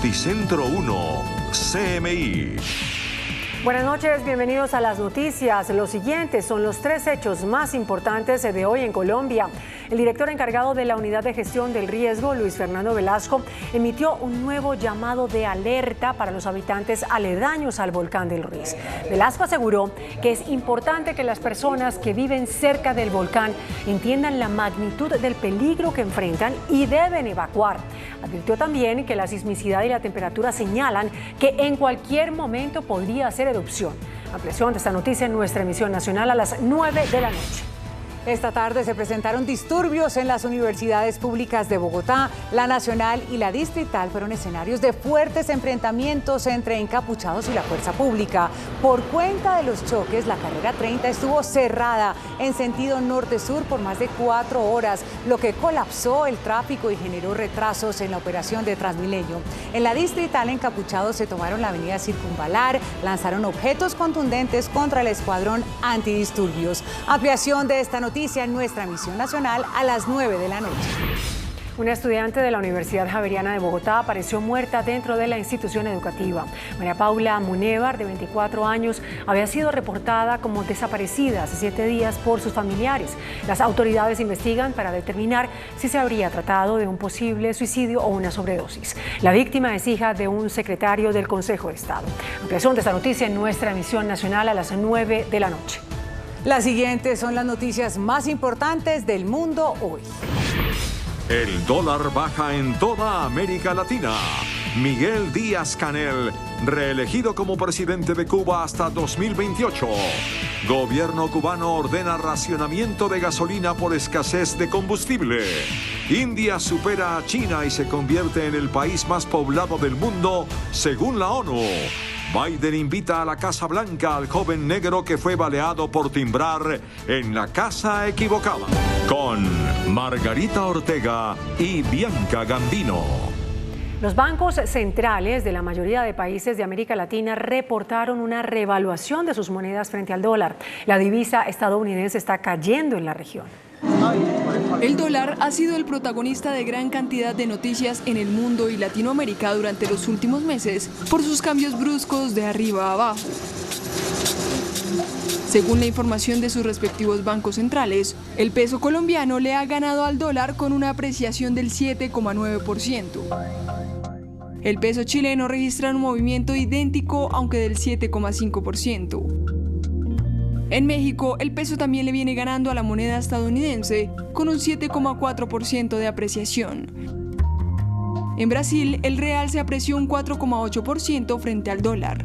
Noticentro 1, CMI. Buenas noches, bienvenidos a las noticias. Los siguientes son los 3 hechos más importantes de hoy en Colombia. El director encargado de la Unidad de Gestión del Riesgo, Luis Fernando Velasco, emitió un nuevo llamado de alerta para los habitantes aledaños al volcán del Ruiz. Velasco aseguró que es importante que las personas que viven cerca del volcán entiendan la magnitud del peligro que enfrentan y deben evacuar. Advirtió también que la sismicidad y la temperatura señalan que en cualquier momento podría hacer erupción. Ampliación de esta noticia en nuestra emisión nacional a las 9 de la noche. Esta tarde se presentaron disturbios en las universidades públicas de Bogotá. La Nacional y la Distrital fueron escenarios de fuertes enfrentamientos entre encapuchados y la fuerza pública. Por cuenta de los choques, la carrera 30 estuvo cerrada en sentido norte-sur por más de 4 horas, lo que colapsó el tráfico y generó retrasos en la operación de Transmilenio. En la Distrital, encapuchados se tomaron la avenida Circunvalar, lanzaron objetos contundentes contra el escuadrón antidisturbios. Ampliación de esta noticia en nuestra emisión nacional a las 9 de la noche. Una estudiante de la Universidad Javeriana de Bogotá apareció muerta dentro de la institución educativa. María Paula Munévar, de 24 años, había sido reportada como desaparecida hace 7 días por sus familiares. Las autoridades investigan para determinar si se habría tratado de un posible suicidio o una sobredosis. La víctima es hija de un secretario del Consejo de Estado. Ampliación de esta noticia en nuestra emisión nacional a las 9 de la noche. Las siguientes son las noticias más importantes del mundo hoy. El dólar baja en toda América Latina. Miguel Díaz-Canel, reelegido como presidente de Cuba hasta 2028. Gobierno cubano ordena racionamiento de gasolina por escasez de combustible. India supera a China y se convierte en el país más poblado del mundo, según la ONU. Biden invita a la Casa Blanca al joven negro que fue baleado por timbrar en la casa equivocada. Con Margarita Ortega y Bianca Gambino. Los bancos centrales de la mayoría de países de América Latina reportaron una revaluación de sus monedas frente al dólar. La divisa estadounidense está cayendo en la región. El dólar ha sido el protagonista de gran cantidad de noticias en el mundo y Latinoamérica durante los últimos meses por sus cambios bruscos de arriba a abajo. Según la información de sus respectivos bancos centrales, el peso colombiano le ha ganado al dólar con una apreciación del 7,9%. El peso chileno registra un movimiento idéntico, aunque del 7,5%. En México, el peso también le viene ganando a la moneda estadounidense con un 7,4% de apreciación. En Brasil, el real se apreció un 4,8% frente al dólar.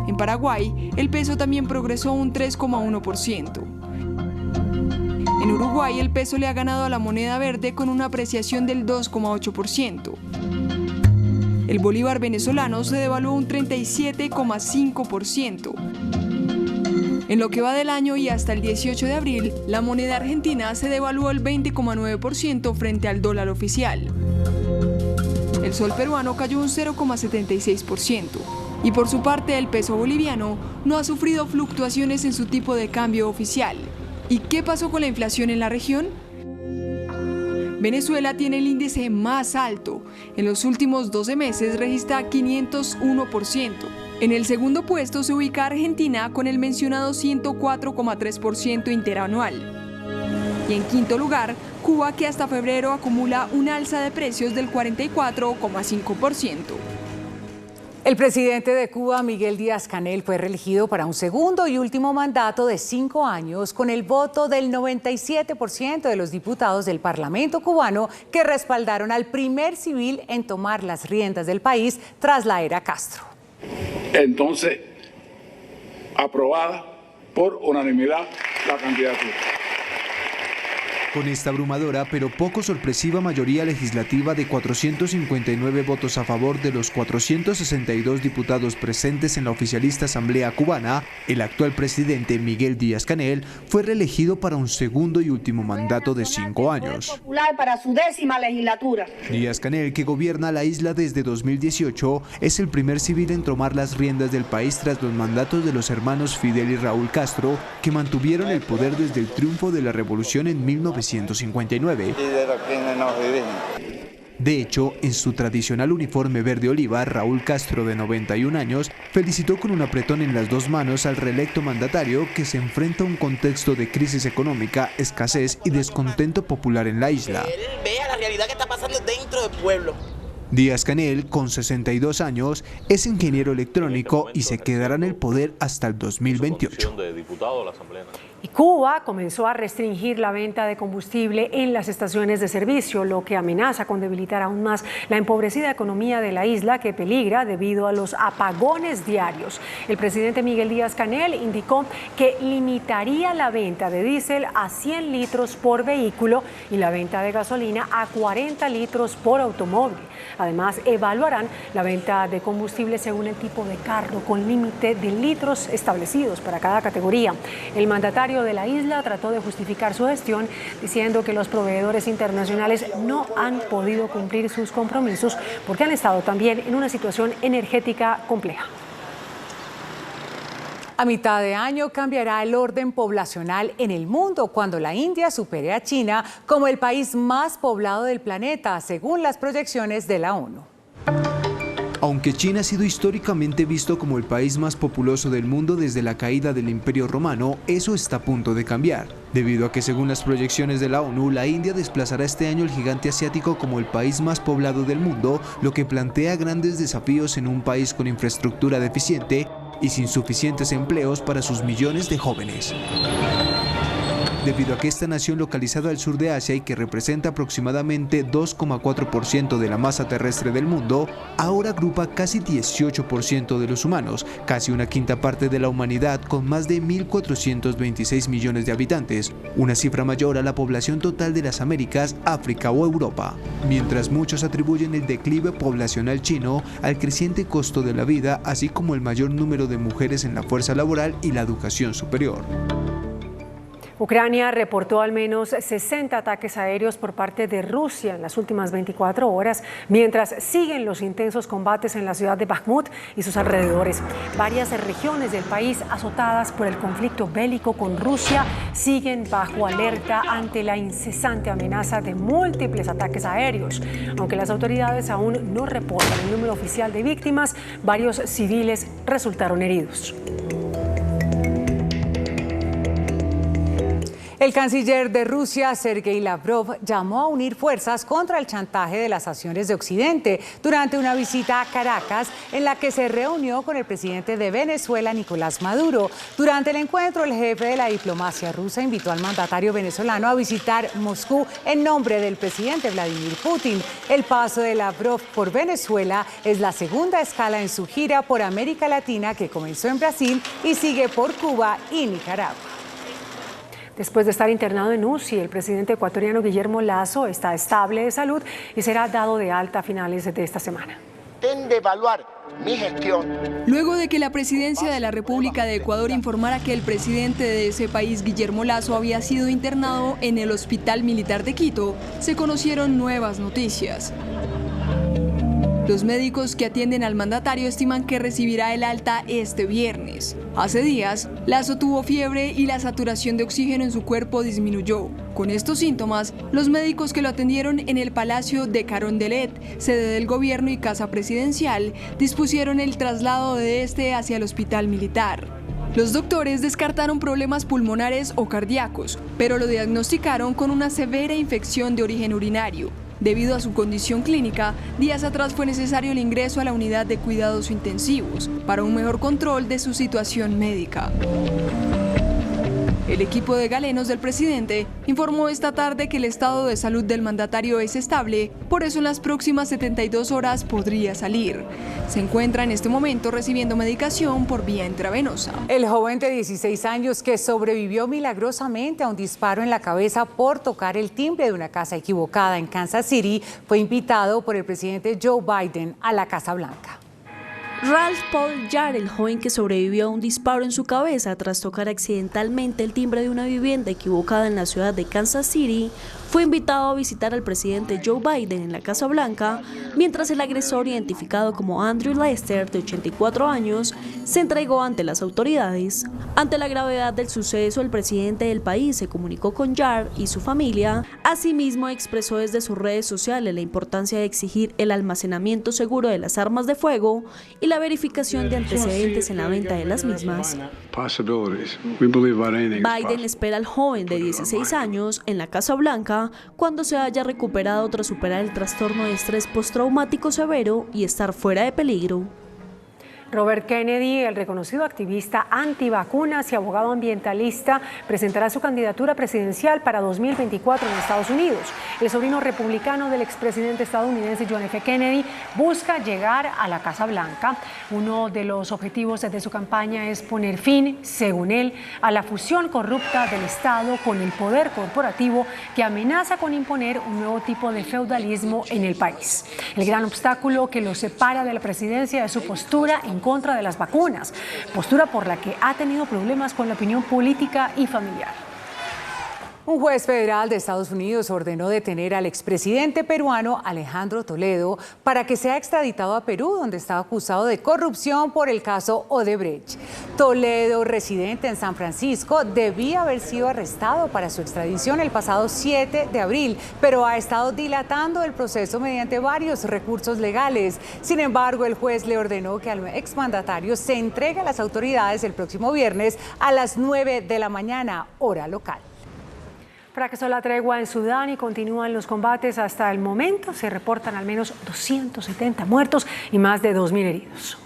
En Paraguay, el peso también progresó un 3,1%. En Uruguay, el peso le ha ganado a la moneda verde con una apreciación del 2,8%. El bolívar venezolano se devaluó un 37,5%. En lo que va del año y hasta el 18 de abril, la moneda argentina se devaluó el 20,9% frente al dólar oficial. El sol peruano cayó un 0,76%. Y por su parte, el peso boliviano no ha sufrido fluctuaciones en su tipo de cambio oficial. ¿Y qué pasó con la inflación en la región? Venezuela tiene el índice más alto. En los últimos 12 meses registra 501%. En el segundo puesto se ubica Argentina con el mencionado 104,3% interanual. Y en quinto lugar, Cuba, que hasta febrero acumula un alza de precios del 44,5%. El presidente de Cuba, Miguel Díaz-Canel, fue reelegido para un segundo y último mandato de 5 años con el voto del 97% de los diputados del Parlamento cubano que respaldaron al primer civil en tomar las riendas del país tras la era Castro. Entonces, aprobada por unanimidad la candidatura. Con esta abrumadora pero poco sorpresiva mayoría legislativa de 459 votos a favor de los 462 diputados presentes en la oficialista Asamblea Cubana, el actual presidente Miguel Díaz-Canel fue reelegido para un segundo y último mandato de 5 años. Popular para su 10ª legislatura. Díaz-Canel, que gobierna la isla desde 2018, es el primer civil en tomar las riendas del país tras los mandatos de los hermanos Fidel y Raúl Castro, que mantuvieron el poder desde el triunfo de la revolución en 1959. Y de quienes nos dirigen. De hecho, en su tradicional uniforme verde oliva, Raúl Castro, de 91 años, felicitó con un apretón en las dos manos al reelecto mandatario que se enfrenta a un contexto de crisis económica, escasez y descontento popular en la isla. Que él vea la realidad que está pasando dentro del pueblo. Díaz-Canel, con 62 años, es ingeniero electrónico y se quedará en el poder hasta el 2028. Y Cuba comenzó a restringir la venta de combustible en las estaciones de servicio, lo que amenaza con debilitar aún más la empobrecida economía de la isla, que peligra debido a los apagones diarios. El presidente Miguel Díaz-Canel indicó que limitaría la venta de diésel a 100 litros por vehículo y la venta de gasolina a 40 litros por automóvil. Además, evaluarán la venta de combustible según el tipo de carro, con límite de litros establecidos para cada categoría. El mandatario de la isla trató de justificar su gestión diciendo que los proveedores internacionales no han podido cumplir sus compromisos porque han estado también en una situación energética compleja. A mitad de año cambiará el orden poblacional en el mundo cuando la India supere a China como el país más poblado del planeta, según las proyecciones de la ONU. Aunque China ha sido históricamente visto como el país más populoso del mundo desde la caída del Imperio Romano, eso está a punto de cambiar, debido a que según las proyecciones de la ONU, la India desplazará este año el gigante asiático como el país más poblado del mundo, lo que plantea grandes desafíos en un país con infraestructura deficiente y sin suficientes empleos para sus millones de jóvenes. Debido a que esta nación localizada al sur de Asia y que representa aproximadamente 2,4% de la masa terrestre del mundo, ahora agrupa casi 18% de los humanos, casi una quinta parte de la humanidad, con más de 1.426 millones de habitantes, una cifra mayor a la población total de las Américas, África o Europa. Mientras muchos atribuyen el declive poblacional chino al creciente costo de la vida, así como el mayor número de mujeres en la fuerza laboral y la educación superior. Ucrania reportó al menos 60 ataques aéreos por parte de Rusia en las últimas 24 horas, mientras siguen los intensos combates en la ciudad de Bakhmut y sus alrededores. Varias regiones del país azotadas por el conflicto bélico con Rusia siguen bajo alerta ante la incesante amenaza de múltiples ataques aéreos. Aunque las autoridades aún no reportan el número oficial de víctimas, varios civiles resultaron heridos. El canciller de Rusia, Sergei Lavrov, llamó a unir fuerzas contra el chantaje de las sanciones de Occidente durante una visita a Caracas en la que se reunió con el presidente de Venezuela, Nicolás Maduro. Durante el encuentro, el jefe de la diplomacia rusa invitó al mandatario venezolano a visitar Moscú en nombre del presidente Vladimir Putin. El paso de Lavrov por Venezuela es la segunda escala en su gira por América Latina, que comenzó en Brasil y sigue por Cuba y Nicaragua. Después de estar internado en UCI, el presidente ecuatoriano Guillermo Lasso está estable de salud y será dado de alta a finales de esta semana. Ten de evaluar mi gestión. Luego de que la presidencia de la República de Ecuador informara que el presidente de ese país, Guillermo Lasso, había sido internado en el Hospital Militar de Quito, se conocieron nuevas noticias. Los médicos que atienden al mandatario estiman que recibirá el alta este viernes. Hace días, Lasso tuvo fiebre y la saturación de oxígeno en su cuerpo disminuyó. Con estos síntomas, los médicos que lo atendieron en el Palacio de Carondelet, sede del gobierno y casa presidencial, dispusieron el traslado de este hacia el hospital militar. Los doctores descartaron problemas pulmonares o cardíacos, pero lo diagnosticaron con una severa infección de origen urinario. Debido a su condición clínica, días atrás fue necesario el ingreso a la unidad de cuidados intensivos para un mejor control de su situación médica. El equipo de galenos del presidente informó esta tarde que el estado de salud del mandatario es estable, por eso en las próximas 72 horas podría salir. Se encuentra en este momento recibiendo medicación por vía intravenosa. El joven de 16 años que sobrevivió milagrosamente a un disparo en la cabeza por tocar el timbre de una casa equivocada en Kansas City fue invitado por el presidente Joe Biden a la Casa Blanca. Ralph Paul Yarr, el joven que sobrevivió a un disparo en su cabeza tras tocar accidentalmente el timbre de una vivienda equivocada en la ciudad de Kansas City, fue invitado a visitar al presidente Joe Biden en la Casa Blanca, mientras el agresor, identificado como Andrew Lester, de 84 años, se entregó ante las autoridades. Ante la gravedad del suceso, el presidente del país se comunicó con Yar y su familia. Asimismo, expresó desde sus redes sociales la importancia de exigir el almacenamiento seguro de las armas de fuego y la verificación de antecedentes en la venta de las mismas. Biden espera al joven de 16 años en la Casa Blanca cuando se haya recuperado tras superar el trastorno de estrés postraumático severo y estar fuera de peligro. Robert Kennedy, el reconocido activista antivacunas y abogado ambientalista, presentará su candidatura presidencial para 2024 en Estados Unidos. El sobrino republicano del expresidente estadounidense John F. Kennedy busca llegar a la Casa Blanca. Uno de los objetivos de su campaña es poner fin, según él, a la fusión corrupta del Estado con el poder corporativo que amenaza con imponer un nuevo tipo de feudalismo en el país. El gran obstáculo que lo separa de la presidencia es su postura en contra de las vacunas, postura por la que ha tenido problemas con la opinión política y familiar. Un juez federal de Estados Unidos ordenó detener al expresidente peruano Alejandro Toledo para que sea extraditado a Perú, donde estaba acusado de corrupción por el caso Odebrecht. Toledo, residente en San Francisco, debía haber sido arrestado para su extradición el pasado 7 de abril, pero ha estado dilatando el proceso mediante varios recursos legales. Sin embargo, el juez le ordenó que al exmandatario se entregue a las autoridades el próximo viernes a las 9 de la mañana, hora local. Fracasó la tregua en Sudán y continúan los combates hasta el momento. Se reportan al menos 270 muertos y más de 2.000 heridos.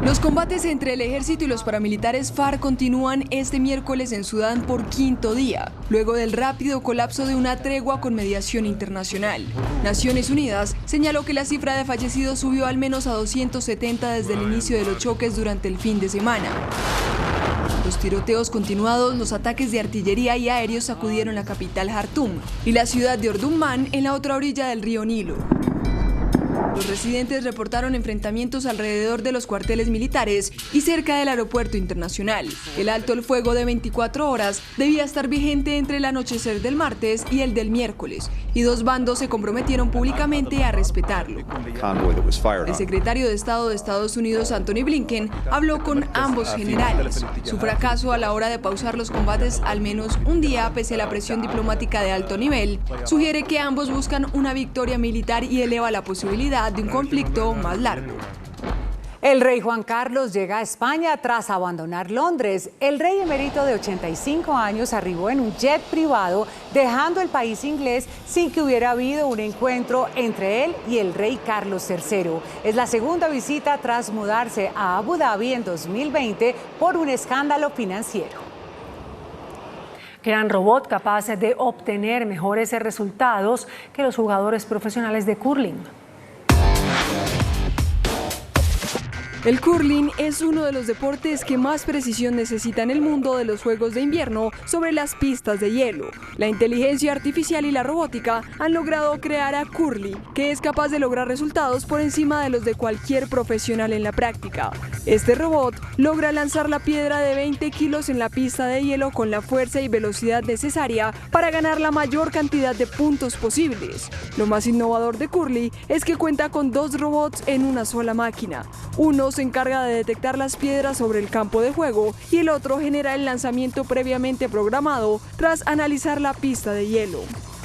Los combates entre el ejército y los paramilitares FARC continúan este miércoles en Sudán por quinto día, luego del rápido colapso de una tregua con mediación internacional. Naciones Unidas señaló que la cifra de fallecidos subió al menos a 270 desde el inicio de los choques durante el fin de semana. Los tiroteos continuados, los ataques de artillería y aéreos sacudieron la capital Jartum y la ciudad de Omdurmán en la otra orilla del río Nilo. Los residentes reportaron enfrentamientos alrededor de los cuarteles militares y cerca del aeropuerto internacional. El alto el fuego de 24 horas debía estar vigente entre el anochecer del martes y el del miércoles, y dos bandos se comprometieron públicamente a respetarlo. El secretario de Estado de Estados Unidos, Anthony Blinken, habló con ambos generales. Su fracaso a la hora de pausar los combates al menos un día, pese a la presión diplomática de alto nivel, sugiere que ambos buscan una victoria militar y eleva la posibilidad de un conflicto más largo. El rey Juan Carlos llega a España tras abandonar Londres. El rey emérito de 85 años arribó en un jet privado, dejando el país inglés sin que hubiera habido un encuentro entre él y el rey Carlos III. Es la segunda visita tras mudarse a Abu Dhabi en 2020 por un escándalo financiero. Gran robot capaz de obtener mejores resultados que los jugadores profesionales de curling. El curling es uno de los deportes que más precisión necesita en el mundo de los Juegos de Invierno sobre las pistas de hielo. La inteligencia artificial y la robótica han logrado crear a Curly, que es capaz de lograr resultados por encima de los de cualquier profesional en la práctica. Este robot logra lanzar la piedra de 20 kilos en la pista de hielo con la fuerza y velocidad necesaria para ganar la mayor cantidad de puntos posibles. Lo más innovador de Curly es que cuenta con dos robots en una sola máquina. Uno se encarga de detectar las piedras sobre el campo de juego y el otro genera el lanzamiento previamente programado tras analizar la pista de hielo.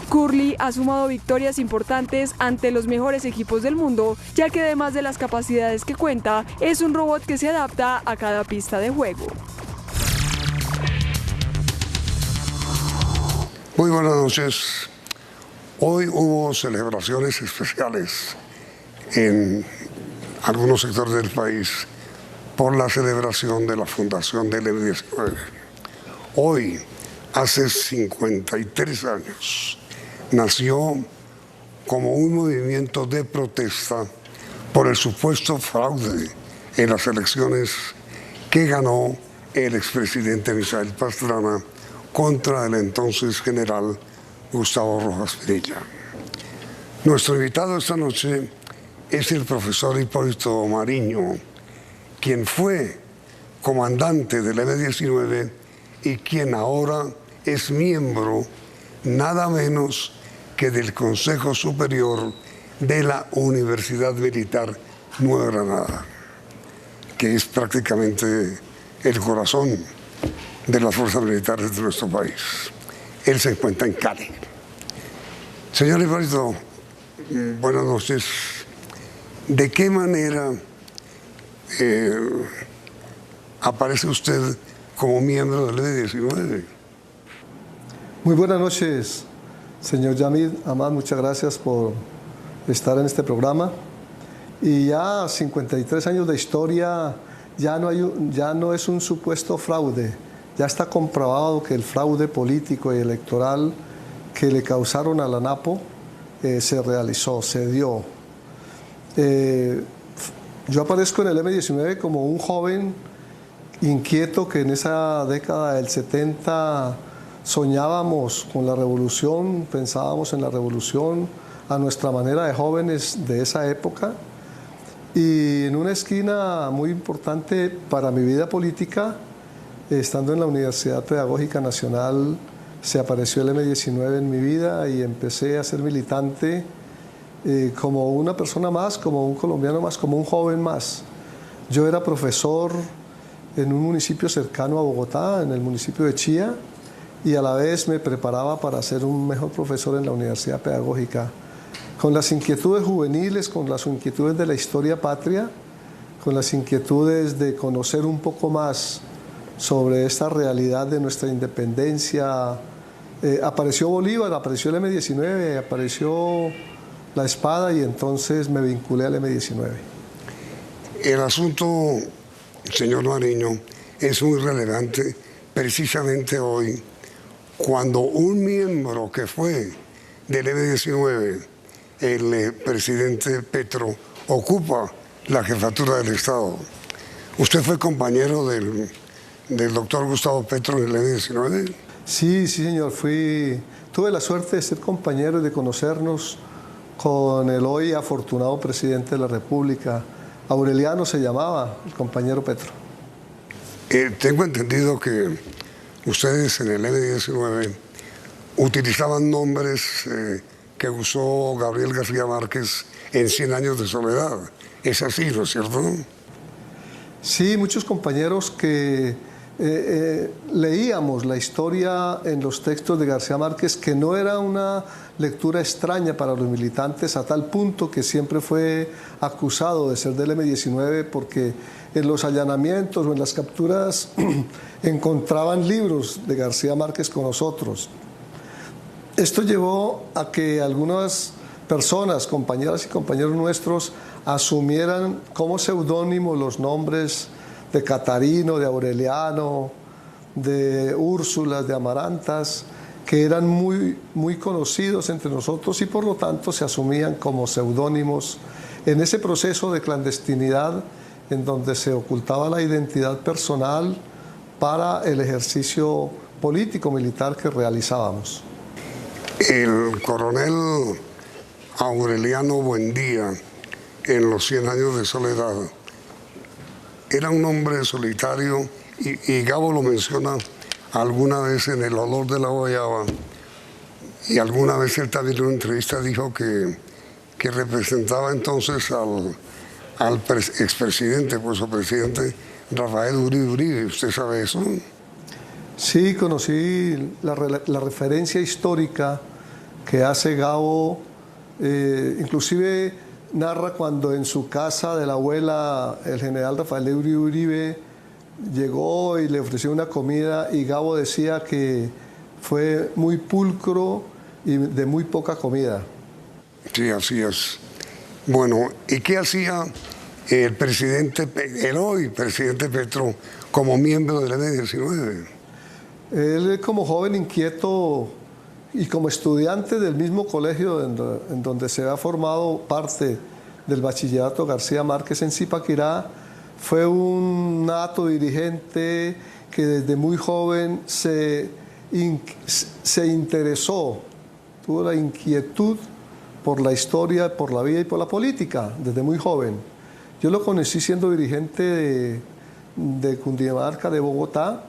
Curly ha sumado victorias importantes ante los mejores equipos del mundo, ya que además de las capacidades que cuenta, es un robot que se adapta a cada pista de juego. Muy buenas noches. Hoy hubo celebraciones especiales en algunos sectores del país por la celebración de la fundación del M19. Hoy, hace 53 años, nació como un movimiento de protesta por el supuesto fraude en las elecciones que ganó el expresidente Misael Pastrana contra el entonces general Gustavo Rojas Pinilla. Nuestro invitado esta noche es el profesor Hipólito Mariño, quien fue comandante del M19 y quien ahora es miembro nada menos que del Consejo Superior de la Universidad Militar Nueva Granada. que es prácticamente el corazón de las fuerzas militares de nuestro país. Él se encuentra en Cali. Señor Hipólito, buenas noches. ¿De qué manera aparece usted como miembro del M-19? Muy buenas noches, señor Yamid Ahmad, muchas gracias por estar en este programa. Y ya 53 años de historia, ya no es un supuesto fraude, ya está comprobado que el fraude político y electoral que le causaron a la ANAPO se realizó, se dio. Yo aparezco en el M-19 como un joven inquieto que en esa década del 70 soñábamos con la revolución, pensábamos en la revolución a nuestra manera de jóvenes de esa época. Y en una esquina muy importante para mi vida política, estando en la Universidad Pedagógica Nacional, se apareció el M-19 en mi vida y empecé a ser militante como una persona más, como un colombiano más, como un joven más. Yo era profesor en un municipio cercano a Bogotá, en el municipio de Chía, y a la vez me preparaba para ser un mejor profesor en la Universidad Pedagógica. Con las inquietudes juveniles, con las inquietudes de la historia patria, con las inquietudes de conocer un poco más sobre esta realidad de nuestra independencia. Apareció Bolívar, apareció el M-19, apareció la espada y entonces me vinculé al M-19. El asunto, señor Nariño, es muy relevante precisamente hoy, cuando un miembro que fue del M-19, el presidente Petro, ocupa la jefatura del Estado. ¿Usted fue compañero del doctor Gustavo Petro en el M-19? Sí, señor. Tuve la suerte de ser compañero y de conocernos con el hoy afortunado presidente de la República. Aureliano se llamaba, el compañero Petro. Tengo entendido que ustedes en el M-19 utilizaban nombres que usó Gabriel García Márquez en 100 años de soledad. Es así, ¿no es cierto? Sí, muchos compañeros que leíamos la historia en los textos de García Márquez, que no era una lectura extraña para los militantes, a tal punto que siempre fue acusado de ser del M-19 porque en los allanamientos o en las capturas encontraban libros de García Márquez con nosotros. Esto llevó a que algunas personas, compañeras y compañeros nuestros, asumieran como seudónimo los nombres de Catarino, de Aureliano, de Úrsula, de Amarantas, que eran muy conocidos entre nosotros y por lo tanto se asumían como seudónimos en ese proceso de clandestinidad en donde se ocultaba la identidad personal para el ejercicio político-militar que realizábamos. El coronel Aureliano Buendía, en los 100 años de soledad, era un hombre solitario y Gabo lo menciona alguna vez en El olor de la guayaba, y alguna vez él también en una entrevista dijo que representaba entonces al expresidente, pues el presidente Rafael Uribe. ¿Usted sabe eso? Sí, conocí la referencia histórica que hace Gabo, inclusive narra cuando en su casa de la abuela el general Rafael Uribe llegó y le ofreció una comida y Gabo decía que fue muy pulcro y de muy poca comida. Sí, así es. Bueno, ¿y qué hacía el hoy presidente Petro como miembro del M-19? Él como joven inquieto y como estudiante del mismo colegio en donde se ha formado parte del bachillerato García Márquez en Zipaquirá, fue un nato dirigente que desde muy joven se interesó, tuvo la inquietud por la historia, por la vida y por la política, desde muy joven. Yo lo conocí siendo dirigente de Cundinamarca, de Bogotá.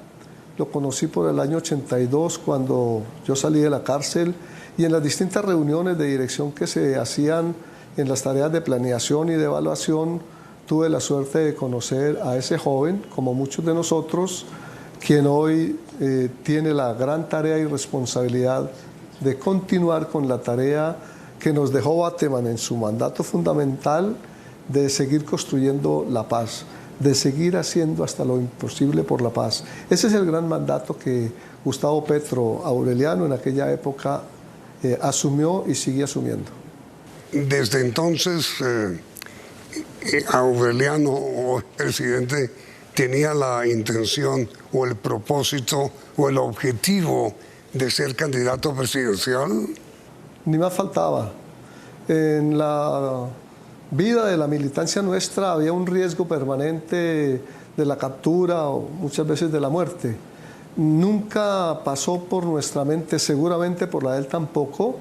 Lo conocí por el año 82 cuando yo salí de la cárcel y en las distintas reuniones de dirección que se hacían en las tareas de planeación y de evaluación tuve la suerte de conocer a ese joven, como muchos de nosotros, quien hoy tiene la gran tarea y responsabilidad de continuar con la tarea que nos dejó Bateman en su mandato fundamental de seguir construyendo la paz, de seguir haciendo hasta lo imposible por la paz. Ese es el gran mandato que Gustavo Petro Aureliano en aquella época asumió y sigue asumiendo. Desde entonces, Aureliano, o el presidente, tenía la intención o el propósito o el objetivo de ser candidato presidencial. Ni más faltaba. En la vida de la militancia nuestra había un riesgo permanente de la captura o muchas veces de la muerte. Nunca pasó por nuestra mente, seguramente por la de él tampoco,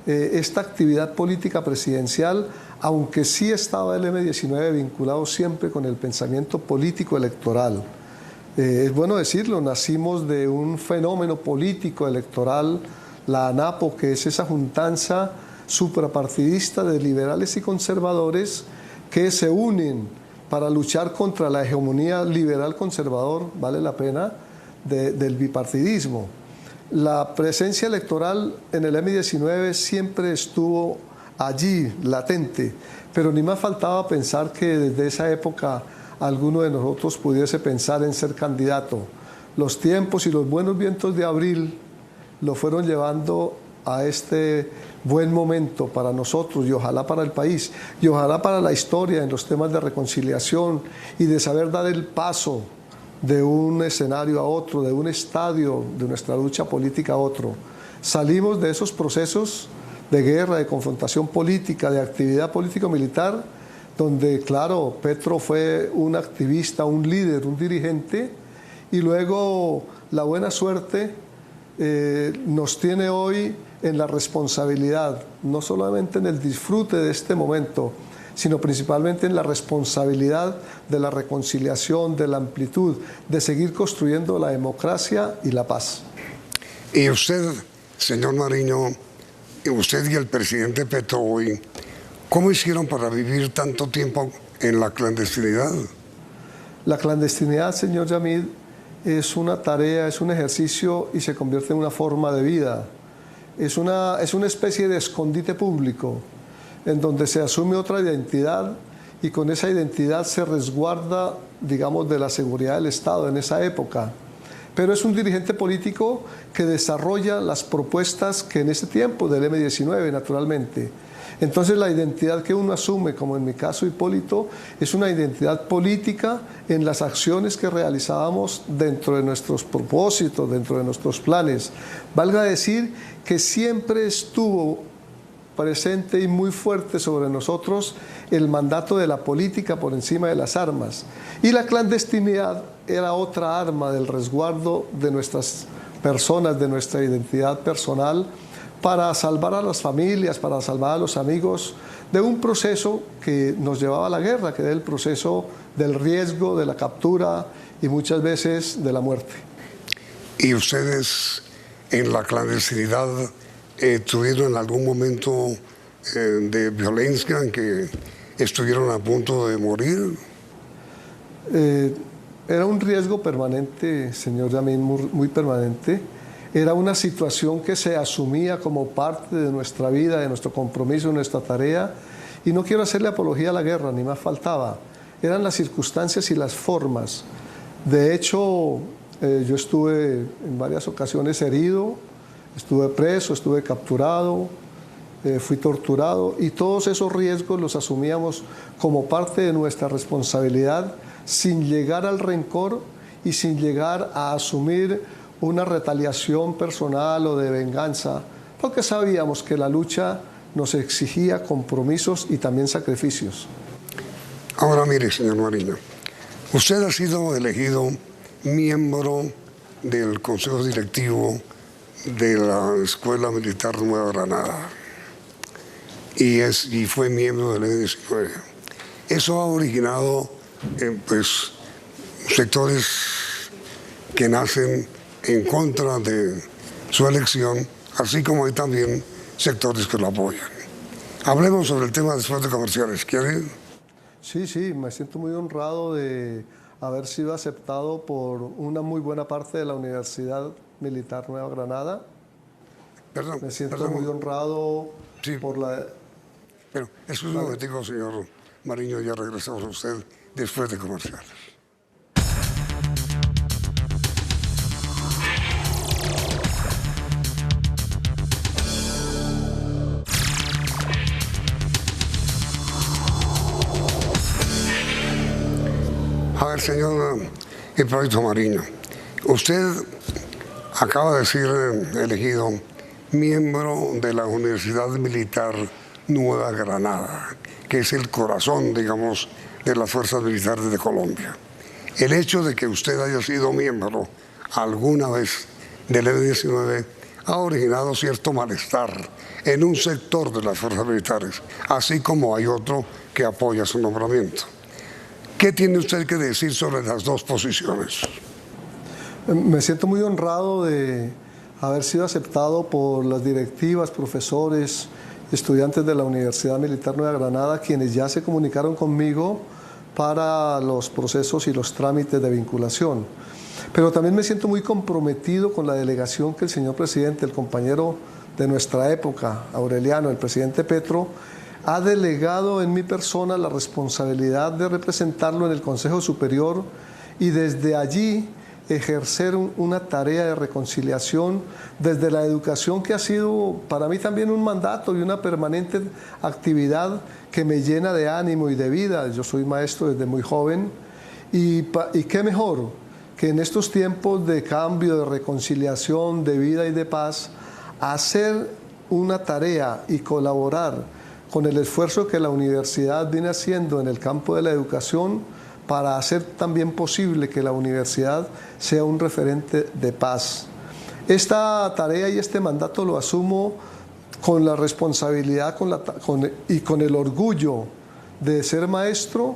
esta actividad política presidencial, aunque sí estaba el M-19 vinculado siempre con el pensamiento político electoral. Es bueno decirlo, nacimos de un fenómeno político electoral, la ANAPO, que es esa juntanza suprapartidista de liberales y conservadores que se unen para luchar contra la hegemonía liberal-conservador, vale la pena, del bipartidismo. La presencia electoral en el M-19 siempre estuvo allí, latente, pero ni más faltaba pensar que desde esa época alguno de nosotros pudiese pensar en ser candidato. Los tiempos y los buenos vientos de abril lo fueron llevando a este buen momento para nosotros y ojalá para el país y ojalá para la historia en los temas de reconciliación y de saber dar el paso de un escenario a otro, de un estadio de nuestra lucha política a otro. Salimos de esos procesos de guerra, de confrontación política, de actividad político-militar, donde, claro, Petro fue un activista, un líder, un dirigente, y luego la buena suerte nos tiene hoy en la responsabilidad, no solamente en el disfrute de este momento, sino principalmente en la responsabilidad de la reconciliación, de la amplitud, de seguir construyendo la democracia y la paz. Y usted, señor Nariño, usted y el presidente Petro hoy, ¿cómo hicieron para vivir tanto tiempo en la clandestinidad? La clandestinidad, señor Yamid, es una tarea, es un ejercicio y se convierte en una forma de vida. Es una especie de escondite público en donde se asume otra identidad y con esa identidad se resguarda, digamos, de la seguridad del Estado en esa época. Pero es un dirigente político que desarrolla las propuestas que en ese tiempo del M-19, naturalmente. Entonces la identidad que uno asume, como en mi caso Hipólito, es una identidad política en las acciones que realizábamos dentro de nuestros propósitos, dentro de nuestros planes. Valga decir que siempre estuvo presente y muy fuerte sobre nosotros el mandato de la política por encima de las armas. Y la clandestinidad era otra arma del resguardo de nuestras personas, de nuestra identidad personal, para salvar a las familias, para salvar a los amigos de un proceso que nos llevaba a la guerra, que era el proceso del riesgo, de la captura y muchas veces de la muerte. ¿Y ustedes en la clandestinidad tuvieron en algún momento de violencia en que estuvieron a punto de morir? Era un riesgo permanente, señor Yamín, muy permanente. Era una situación que se asumía como parte de nuestra vida, de nuestro compromiso, de nuestra tarea. Y no quiero hacerle apología a la guerra, ni más faltaba. Eran las circunstancias y las formas. De hecho, yo estuve en varias ocasiones herido, estuve preso, estuve capturado, fui torturado y todos esos riesgos los asumíamos como parte de nuestra responsabilidad sin llegar al rencor y sin llegar a asumir una retaliación personal o de venganza, porque sabíamos que la lucha nos exigía compromisos y también sacrificios. Ahora mire, señor Nariño, usted ha sido elegido miembro del Consejo Directivo de la Escuela Militar Nueva Granada y fue miembro del M-19. Eso ha originado pues, sectores que nacen en contra de su elección, así como hay también sectores que lo apoyan. Hablemos sobre el tema después de comerciales. ¿Quieren? Sí, me siento muy honrado de haber sido aceptado por una muy buena parte de la Universidad Militar Nueva Granada. Me siento muy honrado por la... Pero es un momentico, señor Mariño, ya regresamos a usted después de comerciales. A ver, señor Hipólito Mariño, usted acaba de ser elegido miembro de la Universidad Militar Nueva Granada, que es el corazón, digamos, de las fuerzas militares de Colombia. El hecho de que usted haya sido miembro alguna vez del M-19 ha originado cierto malestar en un sector de las fuerzas militares, así como hay otro que apoya su nombramiento. ¿Qué tiene usted que decir sobre las dos posiciones? Me siento muy honrado de haber sido aceptado por las directivas, profesores, estudiantes de la Universidad Militar Nueva Granada, quienes ya se comunicaron conmigo para los procesos y los trámites de vinculación. Pero también me siento muy comprometido con la delegación que el señor presidente, el compañero de nuestra época, Aureliano, el presidente Petro, ha delegado en mi persona la responsabilidad de representarlo en el Consejo Superior y desde allí ejercer una tarea de reconciliación desde la educación, que ha sido para mí también un mandato y una permanente actividad que me llena de ánimo y de vida. Yo soy maestro desde muy joven y qué mejor que en estos tiempos de cambio, de reconciliación, de vida y de paz, hacer una tarea y colaborar con el esfuerzo que la universidad viene haciendo en el campo de la educación para hacer también posible que la universidad sea un referente de paz. Esta tarea y este mandato lo asumo con la responsabilidad y con el orgullo de ser maestro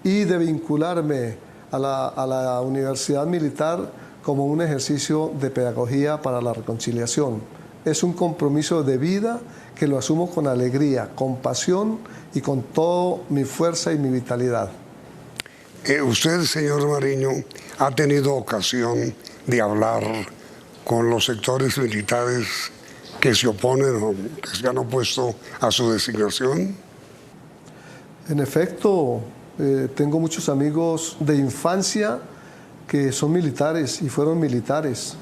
y de vincularme a la Universidad Militar como un ejercicio de pedagogía para la reconciliación. Es un compromiso de vida que lo asumo con alegría, con pasión y con toda mi fuerza y mi vitalidad. Usted, señor Mariño, ha tenido ocasión de hablar con los sectores militares que se oponen o que se han opuesto a su designación. En efecto, tengo muchos amigos de infancia que son militares y fueron militares.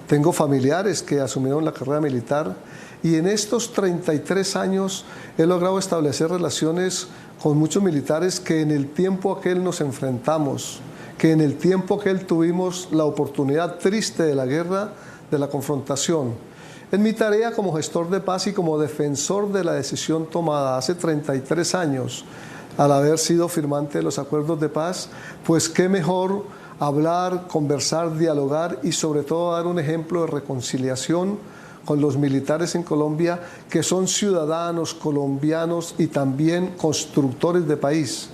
Tengo familiares que asumieron la carrera militar y en estos 33 años he logrado establecer relaciones con muchos militares que en el tiempo aquel nos enfrentamos, que en el tiempo aquel tuvimos la oportunidad triste de la guerra, de la confrontación. En mi tarea como gestor de paz y como defensor de la decisión tomada hace 33 años, al haber sido firmante de los acuerdos de paz, pues qué mejor hablar, conversar, dialogar y sobre todo dar un ejemplo de reconciliación con los militares en Colombia, que son ciudadanos colombianos y también constructores de país.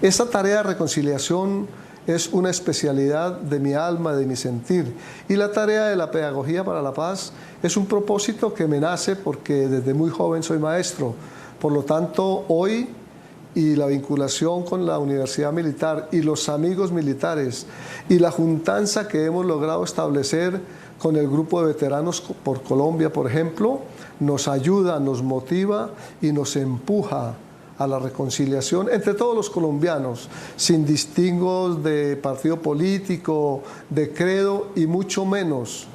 Esta tarea de reconciliación es una especialidad de mi alma, de mi sentir. Y la tarea de la pedagogía para la paz es un propósito que me nace porque desde muy joven soy maestro. Por lo tanto, hoy y la vinculación con la Universidad Militar y los amigos militares y la juntanza que hemos logrado establecer con el grupo de veteranos por Colombia, por ejemplo, nos ayuda, nos motiva y nos empuja a la reconciliación entre todos los colombianos, sin distingos de partido político, de credo y mucho menos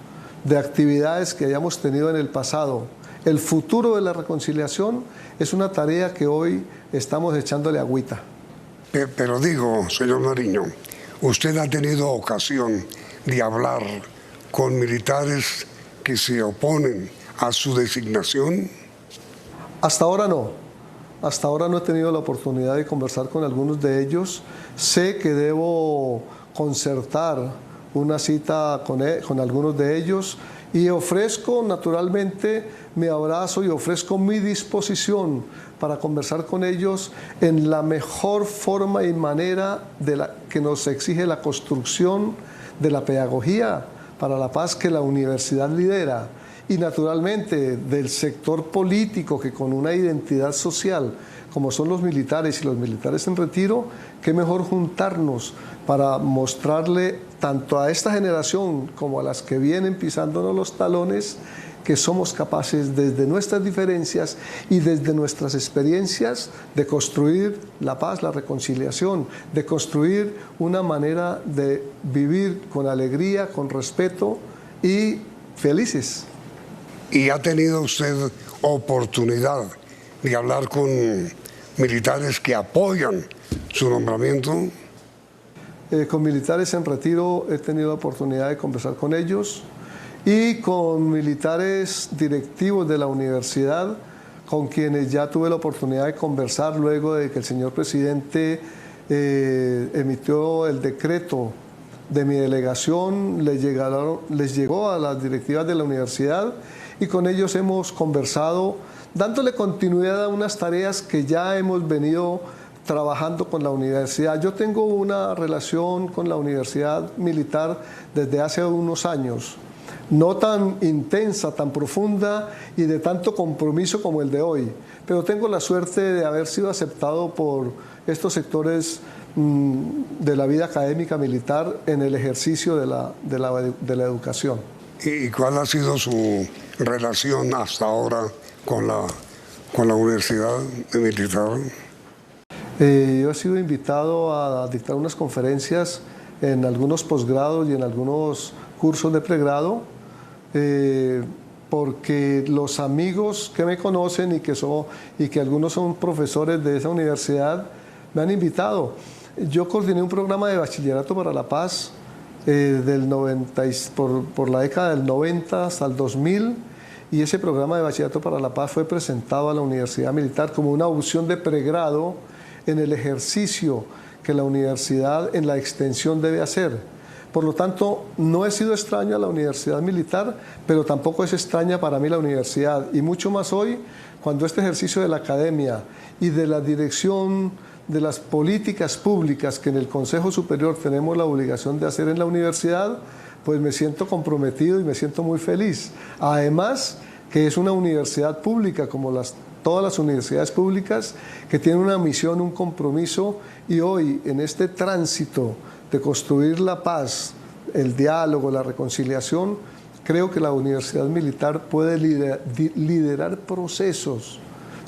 de actividades que hayamos tenido en el pasado. El futuro de la reconciliación es una tarea que hoy estamos echándole agüita. Pero digo, señor Mariño, usted ha tenido ocasión de hablar con militares que se oponen a su designación. Hasta ahora no. Hasta ahora no he tenido la oportunidad de conversar con algunos de ellos. Sé que debo concertar una cita con algunos de ellos y ofrezco naturalmente mi abrazo y ofrezco mi disposición para conversar con ellos en la mejor forma y manera que nos exige la construcción de la pedagogía para la paz que la universidad lidera y naturalmente del sector político que con una identidad social, como son los militares y los militares en retiro, qué mejor juntarnos para mostrarle tanto a esta generación como a las que vienen pisándonos los talones que somos capaces desde nuestras diferencias y desde nuestras experiencias de construir la paz, la reconciliación, de construir una manera de vivir con alegría, con respeto y felices. ¿Y ha tenido usted oportunidad de hablar con militares que apoyan su nombramiento? Con militares en retiro he tenido la oportunidad de conversar con ellos y con militares directivos de la universidad con quienes ya tuve la oportunidad de conversar luego de que el señor presidente emitió el decreto de mi delegación, les llegó a las directivas de la universidad y con ellos hemos conversado dándole continuidad a unas tareas que ya hemos venido trabajando con la universidad. Yo tengo una relación con la universidad militar desde hace unos años, no tan intensa, tan profunda y de tanto compromiso como el de hoy, pero tengo la suerte de haber sido aceptado por estos sectores de la vida académica militar en el ejercicio de la educación. ¿Y cuál ha sido su relación hasta ahora con la Universidad Militar? Yo he sido invitado a dictar unas conferencias en algunos posgrados y en algunos cursos de pregrado, porque los amigos que me conocen y que algunos son profesores de esa universidad me han invitado. Yo coordiné un programa de bachillerato para la paz por la década del 90 hasta el 2000, y ese programa de bachillerato para la paz fue presentado a la Universidad Militar como una opción de pregrado en el ejercicio que la universidad en la extensión debe hacer. Por lo tanto, no he sido extraño a la Universidad Militar, pero tampoco es extraña para mí la universidad, y mucho más hoy, cuando este ejercicio de la academia y de la dirección de las políticas públicas que en el Consejo Superior tenemos la obligación de hacer en la universidad, pues me siento comprometido y me siento muy feliz. Además, que es una universidad pública como todas las universidades públicas, que tiene una misión, un compromiso, y hoy en este tránsito de construir la paz, el diálogo, la reconciliación, creo que la Universidad Militar puede liderar procesos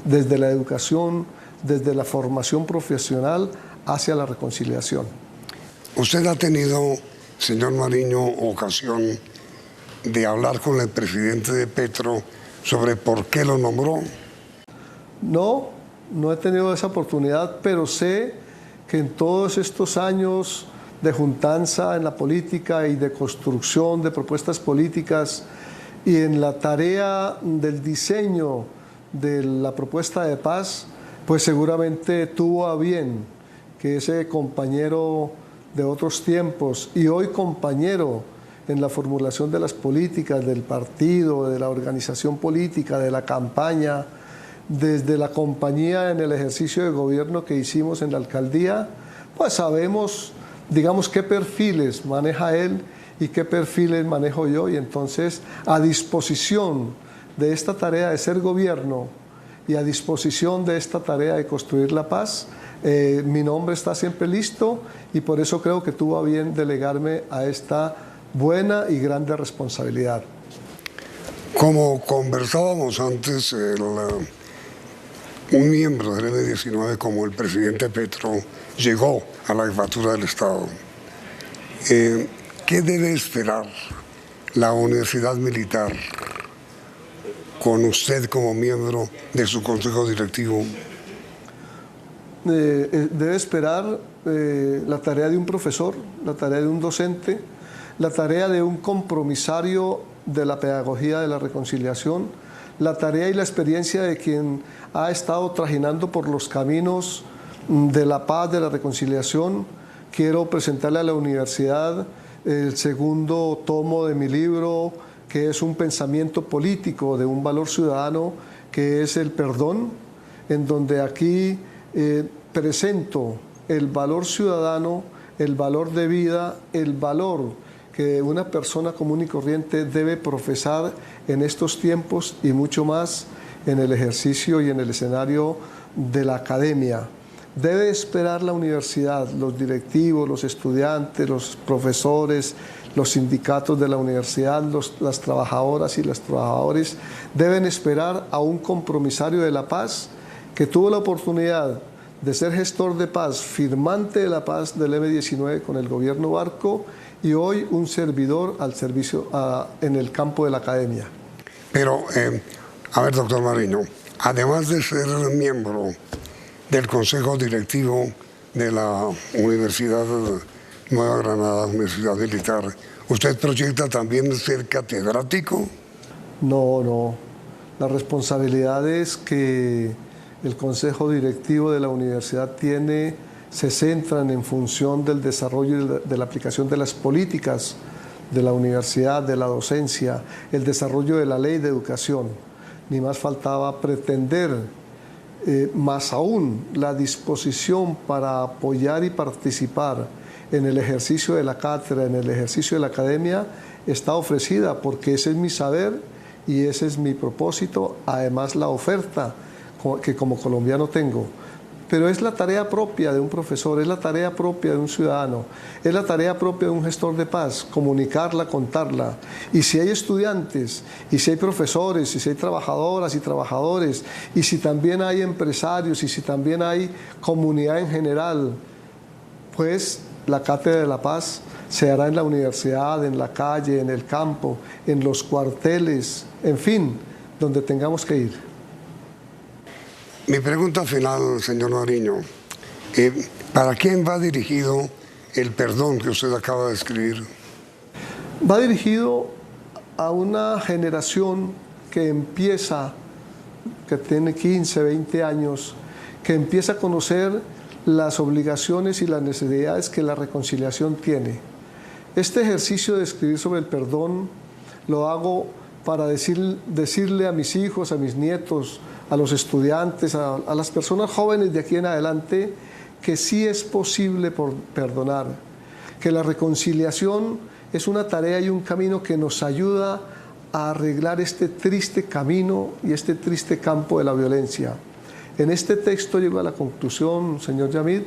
desde la educación, desde la formación profesional hacia la reconciliación. ¿Usted ha tenido, señor Mariño, ocasión de hablar con el presidente de Petro sobre por qué lo nombró? No he tenido esa oportunidad, pero sé que en todos estos años de juntanza en la política y de construcción de propuestas políticas y en la tarea del diseño de la propuesta de paz, pues seguramente tuvo a bien que ese compañero de otros tiempos y hoy compañero en la formulación de las políticas del partido, de la organización política, de la campaña, desde la compañía en el ejercicio de gobierno que hicimos en la alcaldía, pues sabemos, digamos, qué perfiles maneja él y qué perfiles manejo yo, y entonces a disposición de esta tarea de ser gobierno y a disposición de esta tarea de construir la paz, mi nombre está siempre listo, y por eso creo que tuvo a bien delegarme a esta buena y grande responsabilidad. Como conversábamos antes, un miembro del M-19 como el presidente Petro llegó a la jefatura del Estado. ¿Qué debe esperar la Universidad Militar con usted como miembro de su consejo directivo? Debe esperar la tarea de un profesor, la tarea de un docente, la tarea de un compromisario de la pedagogía de la reconciliación, la tarea y la experiencia de quien ha estado trajinando por los caminos de la paz, de la reconciliación. Quiero presentarle a la universidad el segundo tomo de mi libro, que es un pensamiento político de un valor ciudadano, que es el perdón, en donde aquí presento el valor ciudadano, el valor de vida, el valor que una persona común y corriente debe profesar en estos tiempos y mucho más en el ejercicio y en el escenario de la academia. Debe esperar la universidad, los directivos, los estudiantes, los profesores, los sindicatos de la universidad, las trabajadoras y los trabajadores deben esperar a un compromisario de la paz que tuvo la oportunidad de ser gestor de paz, firmante de la paz del M-19 con el gobierno Barco y hoy un servidor al servicio en el campo de la academia. Pero, a ver, doctor Mariño, además de ser miembro del Consejo Directivo de la Universidad Nueva Granada, Universidad Militar, ¿usted proyecta también ser catedrático? No. La responsabilidad es que el Consejo Directivo de la Universidad se centran en función del desarrollo y de la aplicación de las políticas de la universidad, de la docencia, el desarrollo de la ley de educación. Ni más faltaba pretender, más aún, la disposición para apoyar y participar en el ejercicio de la cátedra, en el ejercicio de la academia, está ofrecida porque ese es mi saber y ese es mi propósito, además la oferta que como colombiano tengo. Pero es la tarea propia de un profesor, es la tarea propia de un ciudadano, es la tarea propia de un gestor de paz, comunicarla, contarla. Y si hay estudiantes, y si hay profesores, y si hay trabajadoras y trabajadores, y si también hay empresarios, y si también hay comunidad en general, pues la Cátedra de la Paz se hará en la universidad, en la calle, en el campo, en los cuarteles, en fin, donde tengamos que ir. Mi pregunta final, señor Mariño, ¿para quién va dirigido el perdón que usted acaba de escribir? Va dirigido a una generación que empieza, que tiene 15, 20 años, que empieza a conocer las obligaciones y las necesidades que la reconciliación tiene. Este ejercicio de escribir sobre el perdón lo hago para decirle a mis hijos, a mis nietos, a los estudiantes, a las personas jóvenes de aquí en adelante, que sí es posible perdonar, que la reconciliación es una tarea y un camino que nos ayuda a arreglar este triste camino y este triste campo de la violencia. En este texto llego a la conclusión, señor Yamid,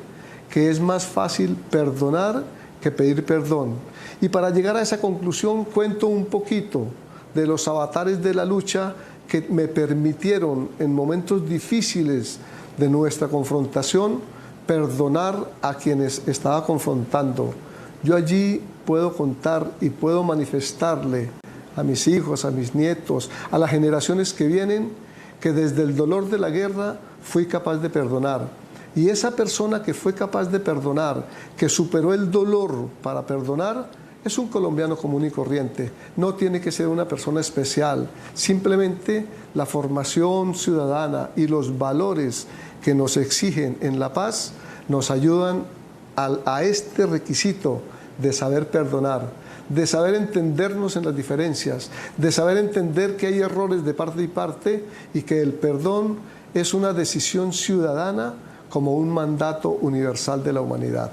que es más fácil perdonar que pedir perdón. Y para llegar a esa conclusión cuento un poquito de los avatares de la lucha que me permitieron en momentos difíciles de nuestra confrontación perdonar a quienes estaba confrontando. Yo allí puedo contar y puedo manifestarle a mis hijos, a mis nietos, a las generaciones que vienen, que desde el dolor de la guerra fui capaz de perdonar. Y esa persona que fue capaz de perdonar, que superó el dolor para perdonar, es un colombiano común y corriente. No tiene que ser una persona especial. Simplemente la formación ciudadana y los valores que nos exigen en la paz nos ayudan a este requisito de saber perdonar, de saber entendernos en las diferencias, de saber entender que hay errores de parte y parte y que el perdón es una decisión ciudadana como un mandato universal de la humanidad.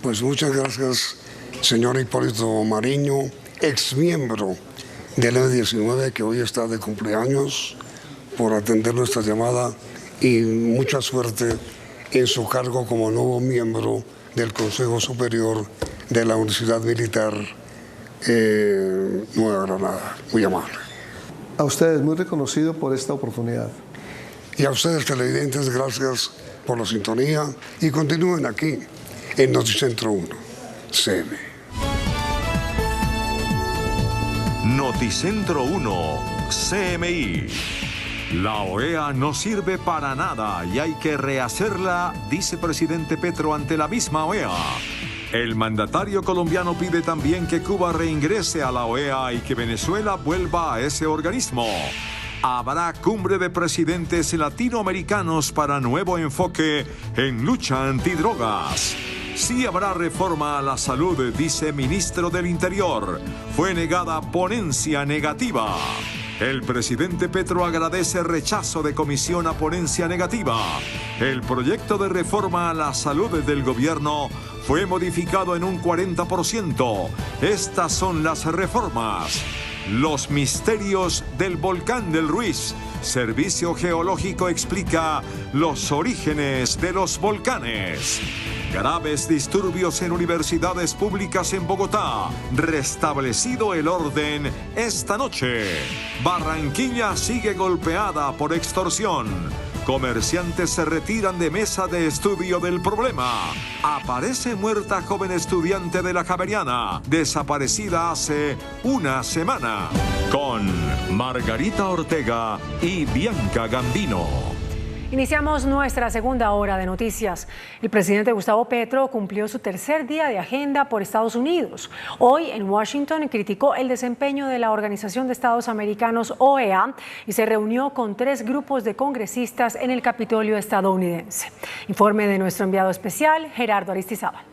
Pues muchas gracias, señor Hipólito Mariño, exmiembro del M-19, que hoy está de cumpleaños, por atender nuestra llamada y mucha suerte en su cargo como nuevo miembro del Consejo Superior de la Universidad Militar Nueva Granada. Muy amable. A ustedes, muy reconocido por esta oportunidad. Y a ustedes, televidentes, gracias por la sintonía y continúen aquí en Noticentro 1, CM. Noticentro 1, CMI. La OEA no sirve para nada y hay que rehacerla, dice presidente Petro ante la misma OEA. El mandatario colombiano pide también que Cuba reingrese a la OEA y que Venezuela vuelva a ese organismo. Habrá cumbre de presidentes latinoamericanos para nuevo enfoque en lucha antidrogas. Sí habrá reforma a la salud, dice ministro del Interior. Fue negada ponencia negativa. El presidente Petro agradece rechazo de comisión a ponencia negativa. El proyecto de reforma a la salud del gobierno fue modificado en un 40%. Estas son las reformas. Los misterios del volcán del Ruiz. Servicio Geológico explica los orígenes de los volcanes. Graves disturbios en universidades públicas en Bogotá. Restablecido el orden esta noche. Barranquilla sigue golpeada por extorsión. Comerciantes se retiran de mesa de estudio del problema. Aparece muerta joven estudiante de la Javeriana, desaparecida hace una semana. Con Margarita Ortega y Bianca Gambino. Iniciamos nuestra segunda hora de noticias. El presidente Gustavo Petro cumplió su tercer día de agenda por Estados Unidos. Hoy en Washington criticó el desempeño de la Organización de Estados Americanos, OEA, y se reunió con 3 grupos de congresistas en el Capitolio estadounidense. Informe de nuestro enviado especial, Gerardo Aristizábal.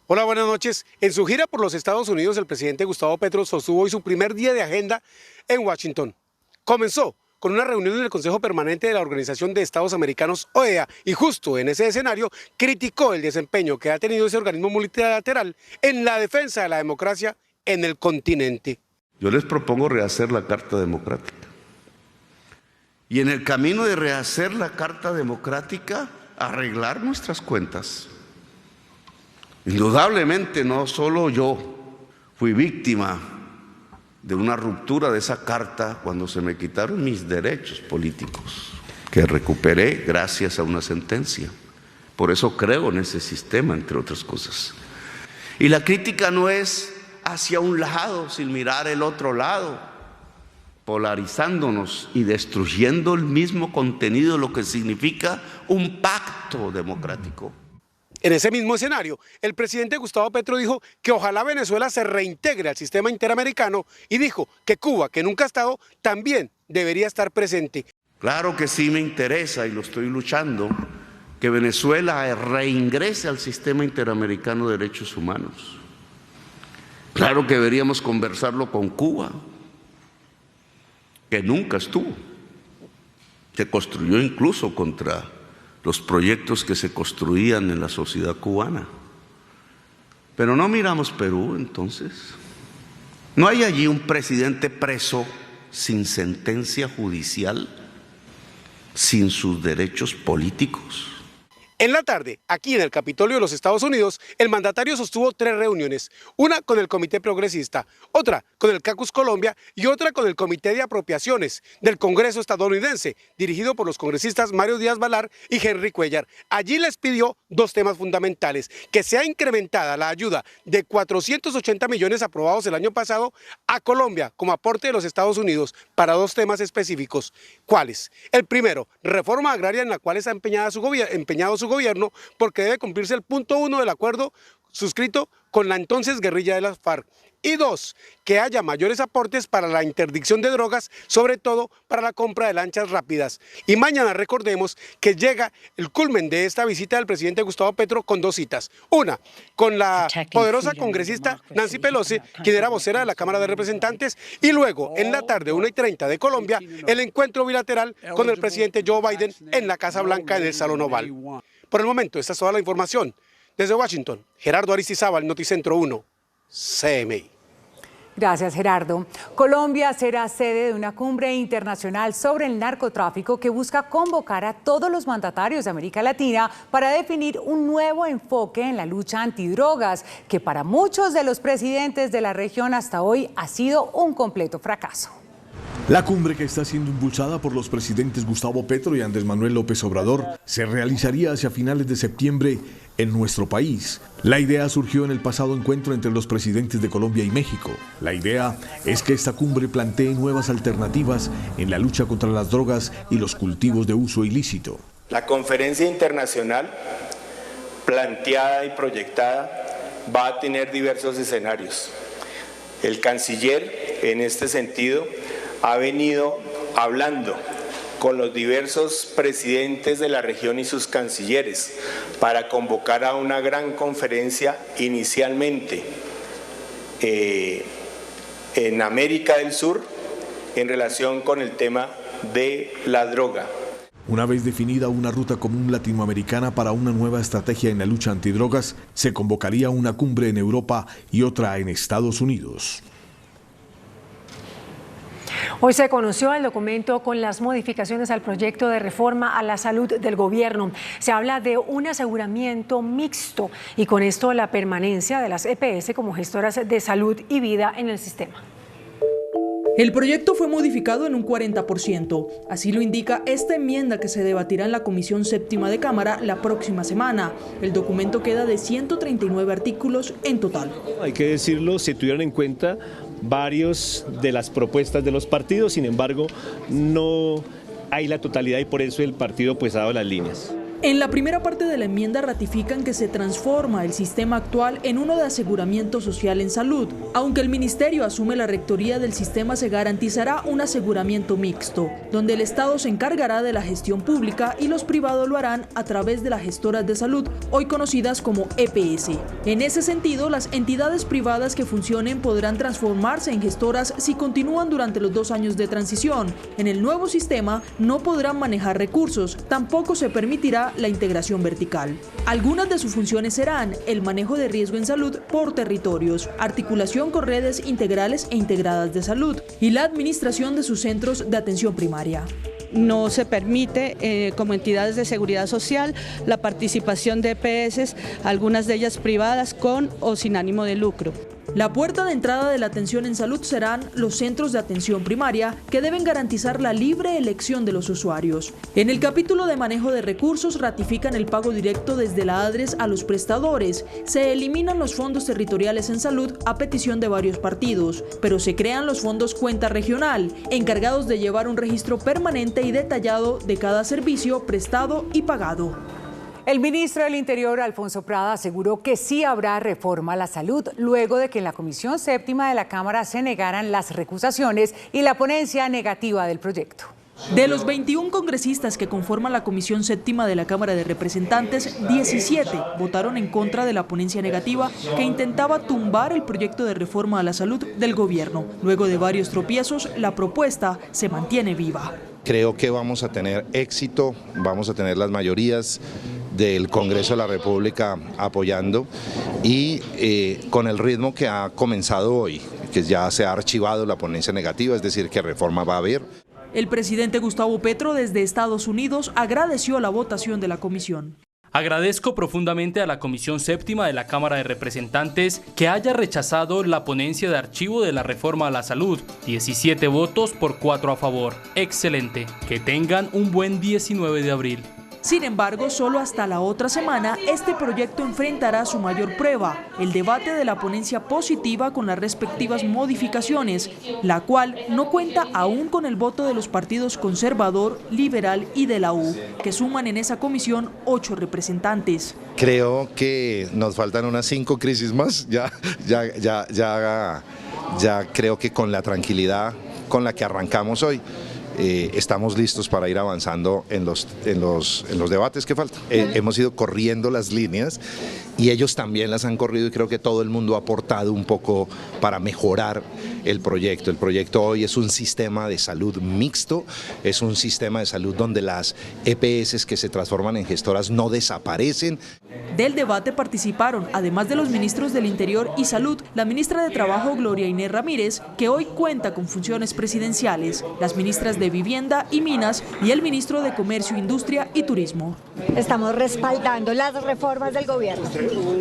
Hola, buenas noches. En su gira por los Estados Unidos, el presidente Gustavo Petro sostuvo hoy su primer día de agenda en Washington. Comenzó con una reunión en el Consejo Permanente de la Organización de Estados Americanos, OEA, y justo en ese escenario criticó el desempeño que ha tenido ese organismo multilateral en la defensa de la democracia en el continente. Yo les propongo rehacer la Carta Democrática. Y en el camino de rehacer la Carta Democrática, arreglar nuestras cuentas. Indudablemente no solo yo fui víctima de una ruptura de esa carta cuando se me quitaron mis derechos políticos, que recuperé gracias a una sentencia. Por eso creo en ese sistema, entre otras cosas. Y la crítica no es hacia un lado sin mirar el otro lado, polarizándonos y destruyendo el mismo contenido, lo que significa un pacto democrático. En ese mismo escenario, el presidente Gustavo Petro dijo que ojalá Venezuela se reintegre al sistema interamericano y dijo que Cuba, que nunca ha estado, también debería estar presente. Claro que sí me interesa y lo estoy luchando, que Venezuela reingrese al sistema interamericano de derechos humanos. Claro que deberíamos conversarlo con Cuba, que nunca estuvo. Se construyó incluso contra los proyectos que se construían en la sociedad cubana. Pero no miramos Perú, entonces. ¿No hay allí un presidente preso sin sentencia judicial, sin sus derechos políticos? En la tarde, aquí en el Capitolio de los Estados Unidos, el mandatario sostuvo 3 reuniones, una con el Comité Progresista, otra con el Caucus Colombia y otra con el Comité de Apropiaciones del Congreso estadounidense, dirigido por los congresistas Mario Díaz-Balart y Henry Cuellar. Allí les pidió 2 temas fundamentales: que sea incrementada la ayuda de 480 millones aprobados el año pasado a Colombia como aporte de los Estados Unidos para 2 temas específicos. ¿Cuáles? El primero, reforma agraria, en la cual está empeñado su gobierno, porque debe cumplirse el punto 1 del acuerdo suscrito con la entonces guerrilla de las FARC. Y 2, que haya mayores aportes para la interdicción de drogas, sobre todo para la compra de lanchas rápidas. Y mañana recordemos que llega el culmen de esta visita del presidente Gustavo Petro con 2 citas. Una, con la poderosa congresista Nancy Pelosi, quien era vocera de la Cámara de Representantes, y luego, en la tarde, 1:30 de Colombia, el encuentro bilateral con el presidente Joe Biden en la Casa Blanca en el Salón Oval. Por el momento, esta es toda la información. Desde Washington, Gerardo Aristizábal, Noticentro 1, CMI. Gracias, Gerardo. Colombia será sede de una cumbre internacional sobre el narcotráfico que busca convocar a todos los mandatarios de América Latina para definir un nuevo enfoque en la lucha antidrogas, que para muchos de los presidentes de la región hasta hoy ha sido un completo fracaso. La cumbre, que está siendo impulsada por los presidentes Gustavo Petro y Andrés Manuel López Obrador, se realizaría hacia finales de septiembre en nuestro país. La idea surgió en el pasado encuentro entre los presidentes de Colombia y México. La idea es que esta cumbre plantee nuevas alternativas en la lucha contra las drogas y los cultivos de uso ilícito. La conferencia internacional planteada y proyectada va a tener diversos escenarios. El canciller, en este sentido, ha venido hablando con los diversos presidentes de la región y sus cancilleres para convocar a una gran conferencia inicialmente en América del Sur en relación con el tema de la droga. Una vez definida una ruta común latinoamericana para una nueva estrategia en la lucha antidrogas, se convocaría una cumbre en Europa y otra en Estados Unidos. Hoy se conoció el documento con las modificaciones al proyecto de reforma a la salud del gobierno. Se habla de un aseguramiento mixto y con esto la permanencia de las EPS como gestoras de salud y vida en el sistema. El proyecto fue modificado en un 40%, así lo indica esta enmienda que se debatirá en la Comisión Séptima de Cámara la próxima semana. El documento queda de 139 artículos en total. Hay que decirlo, se tuvieron en cuenta varios de las propuestas de los partidos, sin embargo, no hay la totalidad y por eso el partido pues ha dado las líneas. En la primera parte de la enmienda ratifican que se transforma el sistema actual en uno de aseguramiento social en salud. Aunque el ministerio asume la rectoría del sistema, se garantizará un aseguramiento mixto, donde el Estado se encargará de la gestión pública y los privados lo harán a través de las gestoras de salud, hoy conocidas como EPS. En ese sentido, las entidades privadas que funcionen podrán transformarse en gestoras si continúan durante los 2 años de transición. En el nuevo sistema no podrán manejar recursos, tampoco se permitirá la integración vertical. Algunas de sus funciones serán el manejo de riesgo en salud por territorios, articulación con redes integrales e integradas de salud y la administración de sus centros de atención primaria. No se permite como entidades de seguridad social la participación de EPS, algunas de ellas privadas con o sin ánimo de lucro. La puerta de entrada de la atención en salud serán los centros de atención primaria, que deben garantizar la libre elección de los usuarios. En el capítulo de manejo de recursos ratifican el pago directo desde la ADRES a los prestadores. Se eliminan los fondos territoriales en salud a petición de varios partidos, pero se crean los fondos cuenta regional, encargados de llevar un registro permanente y detallado de cada servicio prestado y pagado. El ministro del Interior, Alfonso Prada, aseguró que sí habrá reforma a la salud luego de que en la Comisión Séptima de la Cámara se negaran las recusaciones y la ponencia negativa del proyecto. De los 21 congresistas que conforman la Comisión Séptima de la Cámara de Representantes, 17 votaron en contra de la ponencia negativa que intentaba tumbar el proyecto de reforma a la salud del gobierno. Luego de varios tropiezos, la propuesta se mantiene viva. Creo que vamos a tener éxito, vamos a tener las mayorías del Congreso de la República apoyando y con el ritmo que ha comenzado hoy, que ya se ha archivado la ponencia negativa, es decir, que reforma va a haber. El presidente Gustavo Petro desde Estados Unidos agradeció la votación de la comisión. Agradezco profundamente a la Comisión Séptima de la Cámara de Representantes que haya rechazado la ponencia de archivo de la reforma a la salud. 17 votos por 4 a favor. Excelente. Que tengan un buen 19 de abril. Sin embargo, solo hasta la otra semana este proyecto enfrentará su mayor prueba, el debate de la ponencia positiva con las respectivas modificaciones, la cual no cuenta aún con el voto de los partidos conservador, liberal y de la U, que suman en esa comisión 8 representantes. Creo que nos faltan unas 5 crisis más, ya creo que con la tranquilidad con la que arrancamos hoy, estamos listos para ir avanzando en los debates que faltan. Hemos ido corriendo las líneas y ellos también las han corrido y creo que todo el mundo ha aportado un poco para mejorar el proyecto. El proyecto hoy es un sistema de salud mixto, es un sistema de salud donde las EPS que se transforman en gestoras no desaparecen. Del debate participaron, además de los ministros del Interior y Salud, la ministra de Trabajo Gloria Inés Ramírez, que hoy cuenta con funciones presidenciales, las ministras de Vivienda y Minas y el ministro de Comercio, Industria y Turismo. Estamos respaldando las reformas del gobierno.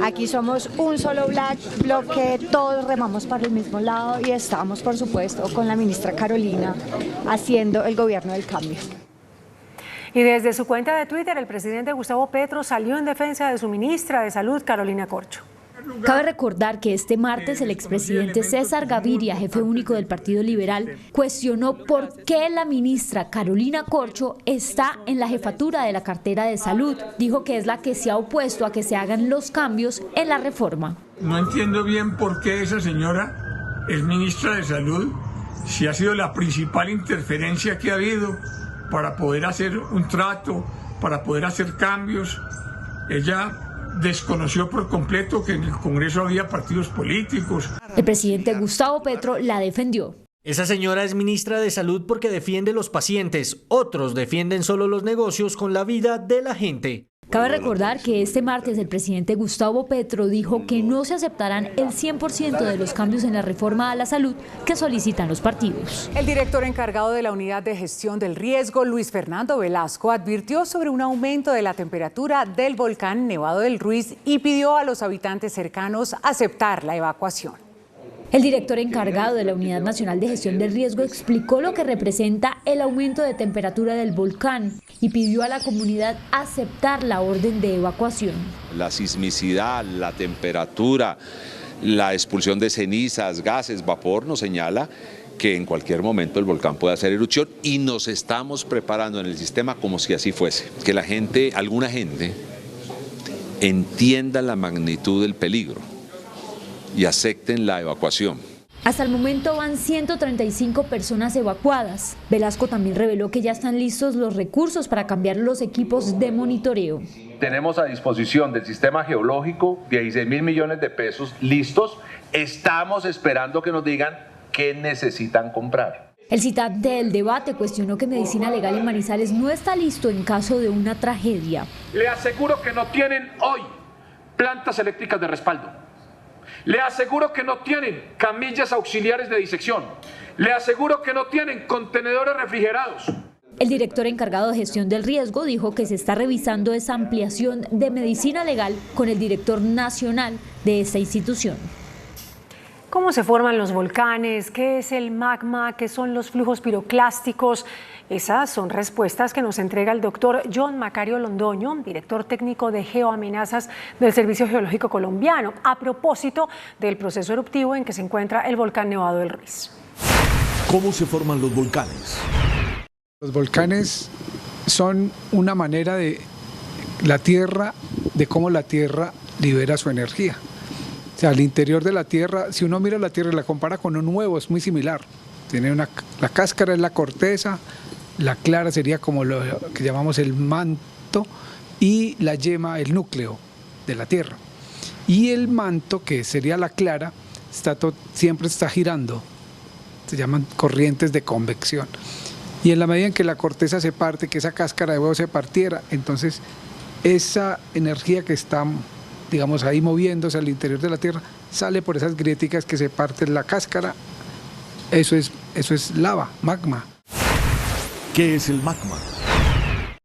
Aquí somos un solo bloque, todos remamos para el mismo lado y estamos, por supuesto, con la ministra Carolina haciendo el gobierno del cambio. Y desde su cuenta de Twitter, el presidente Gustavo Petro salió en defensa de su ministra de Salud, Carolina Corcho. Cabe recordar que este martes el expresidente César Gaviria, jefe único del Partido Liberal, cuestionó por qué la ministra Carolina Corcho está en la jefatura de la cartera de salud. Dijo que es la que se ha opuesto a que se hagan los cambios en la reforma. No entiendo bien por qué esa señora es ministra de Salud, si ha sido la principal interferencia que ha habido para poder hacer un trato, para poder hacer cambios. Ella desconoció por completo que en el Congreso había partidos políticos. El presidente Gustavo Petro la defendió. Esa señora es ministra de Salud porque defiende los pacientes, otros defienden solo los negocios con la vida de la gente. Cabe recordar que este martes el presidente Gustavo Petro dijo que no se aceptarán el 100% de los cambios en la reforma a la salud que solicitan los partidos. El director encargado de la Unidad de Gestión del Riesgo, Luis Fernando Velasco, advirtió sobre un aumento de la temperatura del volcán Nevado del Ruiz y pidió a los habitantes cercanos aceptar la evacuación. El director encargado de la Unidad Nacional de Gestión del Riesgo explicó lo que representa el aumento de temperatura del volcán y pidió a la comunidad aceptar la orden de evacuación. La sismicidad, la temperatura, la expulsión de cenizas, gases, vapor nos señala que en cualquier momento el volcán puede hacer erupción y nos estamos preparando en el sistema como si así fuese. Que la gente, alguna gente, entienda la magnitud del peligro y acepten la evacuación. Hasta el momento van 135 personas evacuadas. Velasco también reveló que ya están listos los recursos para cambiar los equipos de monitoreo. Tenemos a disposición del sistema geológico 16.000 millones de pesos listos. Estamos esperando que nos digan qué necesitan comprar. El citante del debate cuestionó que Medicina Legal en Manizales no está listo en caso de una tragedia. Le aseguro que no tienen hoy plantas eléctricas de respaldo. Le aseguro que no tienen camillas auxiliares de disección. Le aseguro que no tienen contenedores refrigerados. El director encargado de gestión del riesgo dijo que se está revisando esa ampliación de medicina legal con el director nacional de esta institución. ¿Cómo se forman los volcanes? ¿Qué es el magma? ¿Qué son los flujos piroclásticos? Esas son respuestas que nos entrega el doctor John Macario Londoño, director técnico de geoamenazas del Servicio Geológico Colombiano, a propósito del proceso eruptivo en que se encuentra el volcán Nevado del Ruiz. ¿Cómo se forman los volcanes? Los volcanes son una manera de cómo la Tierra libera su energía. O sea, al interior de la Tierra, si uno mira la Tierra y la compara con un huevo, es muy similar. Tiene la cáscara es la corteza, la clara sería como lo que llamamos el manto y la yema el núcleo de la Tierra. Y el manto, que sería la clara, siempre está girando, se llaman corrientes de convección. Y en la medida en que la corteza se parte, que esa cáscara de huevo se partiera, entonces esa energía que está, digamos, ahí moviéndose al interior de la Tierra, sale por esas grieticas que se parten la cáscara. Eso es lava, magma. ¿Qué es el magma?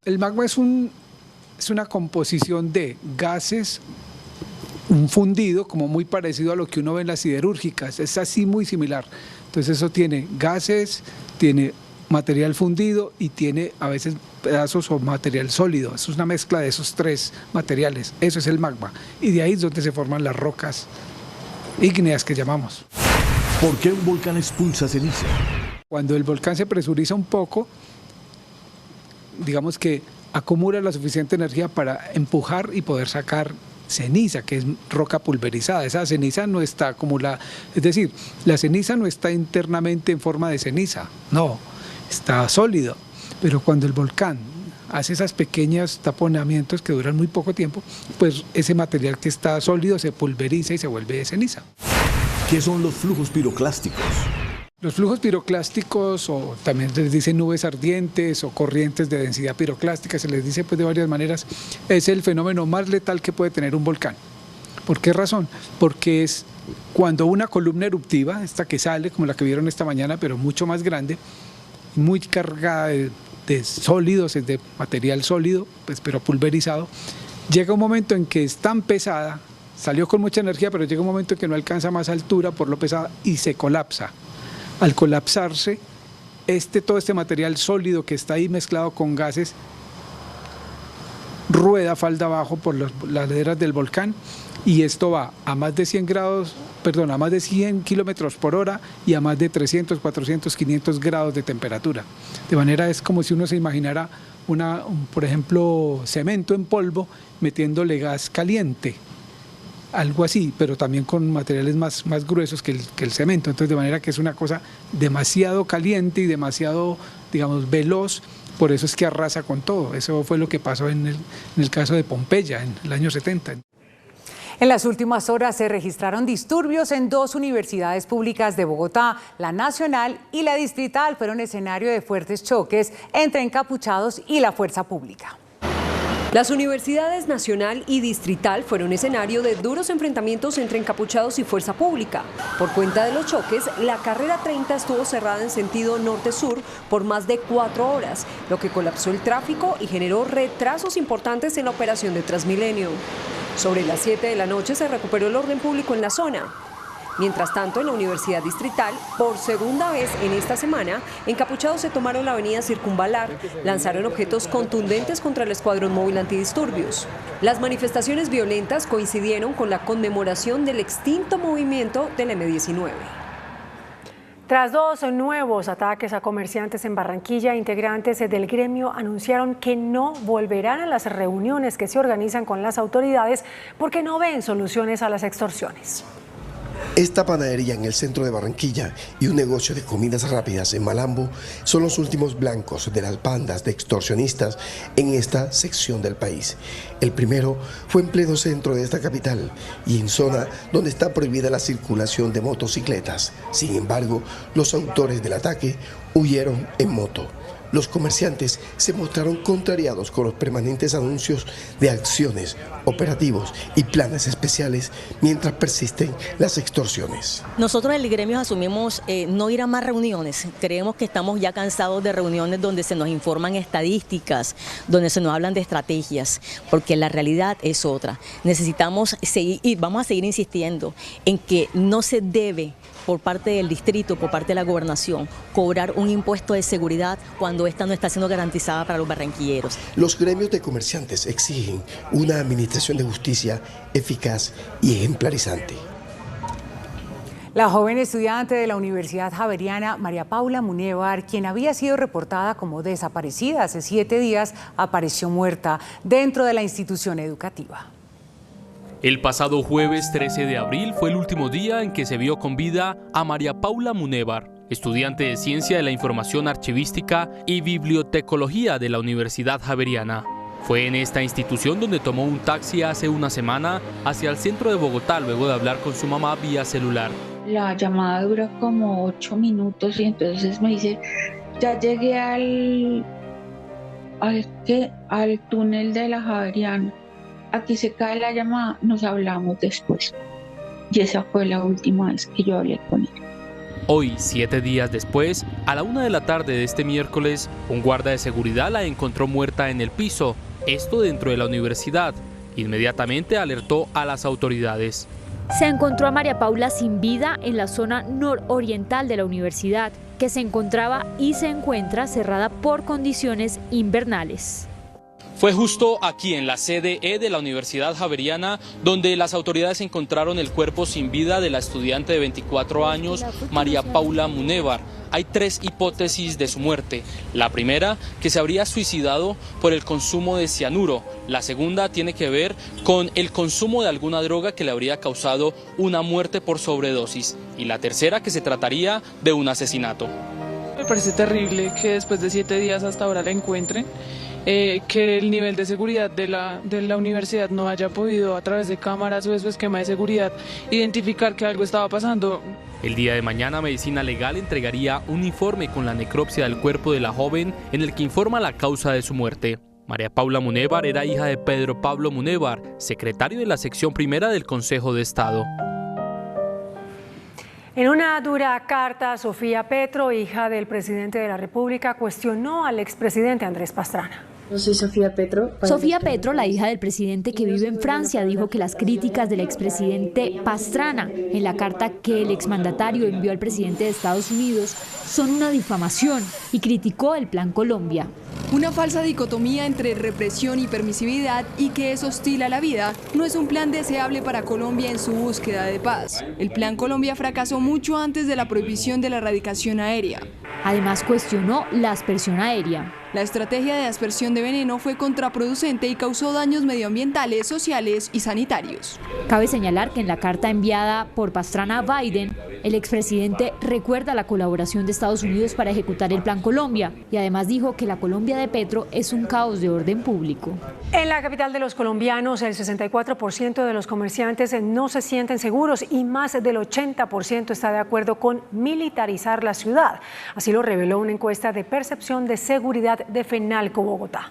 El magma es una composición de gases, un fundido como muy parecido a lo que uno ve en las siderúrgicas, es así muy similar. Entonces eso tiene gases, tiene material fundido y tiene a veces pedazos o material sólido. Es una mezcla de esos tres materiales, eso es el magma. Y de ahí es donde se forman las rocas ígneas que llamamos. ¿Por qué un volcán expulsa ceniza? Cuando el volcán se presuriza un poco, digamos que acumula la suficiente energía para empujar y poder sacar ceniza, que es roca pulverizada. Esa ceniza no está acumulada, es decir, la ceniza no está internamente en forma de ceniza, no, está sólido. Pero cuando el volcán hace esas pequeños taponamientos que duran muy poco tiempo, pues ese material que está sólido se pulveriza y se vuelve de ceniza. ¿Qué son los flujos piroclásticos? Los flujos piroclásticos, o también se les dice nubes ardientes o corrientes de densidad piroclástica, se les dice pues de varias maneras, es el fenómeno más letal que puede tener un volcán. ¿Por qué razón? Porque es cuando una columna eruptiva, esta que sale, como la que vieron esta mañana, pero mucho más grande, muy cargada de sólidos, de material sólido, pues, pero pulverizado, llega un momento en que es tan pesada, salió con mucha energía, pero llega un momento en que no alcanza más altura por lo pesada y se colapsa. Al colapsarse, todo este material sólido que está ahí mezclado con gases, rueda falda abajo por las laderas del volcán y esto va a más de 100 kilómetros por hora y a más de 300, 400, 500 grados de temperatura. De manera es como si uno se imaginara, por ejemplo, cemento en polvo metiéndole gas caliente. Algo así, pero también con materiales más gruesos que el cemento. Entonces, de manera que es una cosa demasiado caliente y demasiado, digamos, veloz. Por eso es que arrasa con todo. Eso fue lo que pasó en el caso de Pompeya en el año 70. En las últimas horas se registraron disturbios en dos universidades públicas de Bogotá. La Nacional y la Distrital fueron escenario de fuertes choques entre encapuchados y la fuerza pública. Las universidades Nacional y Distrital fueron escenario de duros enfrentamientos entre encapuchados y fuerza pública. Por cuenta de los choques, la carrera 30 estuvo cerrada en sentido norte-sur por más de 4 horas, lo que colapsó el tráfico y generó retrasos importantes en la operación de Transmilenio. Sobre las 7 de la noche se recuperó el orden público en la zona. Mientras tanto, en la Universidad Distrital, por segunda vez en esta semana, encapuchados se tomaron la avenida Circunvalar, lanzaron objetos contundentes contra el escuadrón móvil antidisturbios. Las manifestaciones violentas coincidieron con la conmemoración del extinto movimiento del M-19. Tras 2 nuevos ataques a comerciantes en Barranquilla, integrantes del gremio anunciaron que no volverán a las reuniones que se organizan con las autoridades porque no ven soluciones a las extorsiones. Esta panadería en el centro de Barranquilla y un negocio de comidas rápidas en Malambo son los últimos blancos de las bandas de extorsionistas en esta sección del país. El primero fue en pleno centro de esta capital y en zona donde está prohibida la circulación de motocicletas. Sin embargo, los autores del ataque huyeron en moto. Los comerciantes se mostraron contrariados con los permanentes anuncios de acciones, operativos y planes especiales mientras persisten las extorsiones. Nosotros el gremio asumimos no ir a más reuniones. Creemos que estamos ya cansados de reuniones donde se nos informan estadísticas, donde se nos hablan de estrategias, porque la realidad es otra. Necesitamos seguir y vamos a seguir insistiendo en que no se debe por parte del distrito, por parte de la gobernación, cobrar un impuesto de seguridad cuando esta no está siendo garantizada para los barranquilleros. Los gremios de comerciantes exigen una administración de justicia eficaz y ejemplarizante. La joven estudiante de la Universidad Javeriana, María Paula Munévar, quien había sido reportada como desaparecida hace 7 días, apareció muerta dentro de la institución educativa. El pasado jueves 13 de abril fue el último día en que se vio con vida a María Paula Munévar, estudiante de Ciencia de la Información Archivística y Bibliotecología de la Universidad Javeriana. Fue en esta institución donde tomó un taxi hace una semana hacia el centro de Bogotá luego de hablar con su mamá vía celular. La llamada dura como 8 minutos y entonces me dice, ya llegué al túnel de la Javeriana. Aquí se cae la llamada, nos hablamos después. Y esa fue la última vez que yo hablé con él. Hoy, 7 días después, a la 1 de la tarde de este miércoles, un guarda de seguridad la encontró muerta en el piso, esto dentro de la universidad. Inmediatamente alertó a las autoridades. Se encontró a María Paula sin vida en la zona nororiental de la universidad, que se encontraba y se encuentra cerrada por condiciones invernales. Fue justo aquí, en la sede E de la Universidad Javeriana, donde las autoridades encontraron el cuerpo sin vida de la estudiante de 24 años, María Paula Munévar. Hay 3 hipótesis de su muerte. La primera, que se habría suicidado por el consumo de cianuro. La segunda tiene que ver con el consumo de alguna droga que le habría causado una muerte por sobredosis. Y la tercera, que se trataría de un asesinato. Me parece terrible que después de 7 días hasta ahora la encuentren. Que el nivel de seguridad de la universidad no haya podido a través de cámaras o de su esquema de seguridad identificar que algo estaba pasando. El día de mañana Medicina Legal entregaría un informe con la necropsia del cuerpo de la joven en el que informa la causa de su muerte. María Paula Munévar era hija de Pedro Pablo Munévar, secretario de la sección primera del Consejo de Estado. En una dura carta, Sofía Petro, hija del presidente de la República, cuestionó al expresidente Andrés Pastrana. Yo soy Sofía Petro. Sofía Petro, la hija del presidente que vive en Francia, dijo que las críticas del expresidente Pastrana en la carta que el exmandatario envió al presidente de Estados Unidos son una difamación y criticó el Plan Colombia. Una falsa dicotomía entre represión y permisividad y que es hostil a la vida no es un plan deseable para Colombia en su búsqueda de paz. El Plan Colombia fracasó mucho antes de la prohibición de la erradicación aérea. Además cuestionó la aspersión aérea. La estrategia de aspersión de veneno fue contraproducente y causó daños medioambientales, sociales y sanitarios. Cabe señalar que en la carta enviada por Pastrana a Biden, el expresidente recuerda la colaboración de Estados Unidos para ejecutar el Plan Colombia y además dijo que la Colombia de Petro es un caos de orden público. En la capital de los colombianos, el 64% de los comerciantes no se sienten seguros y más del 80% está de acuerdo con militarizar la ciudad. Así lo reveló una encuesta de percepción de seguridad de FENALCO Bogotá.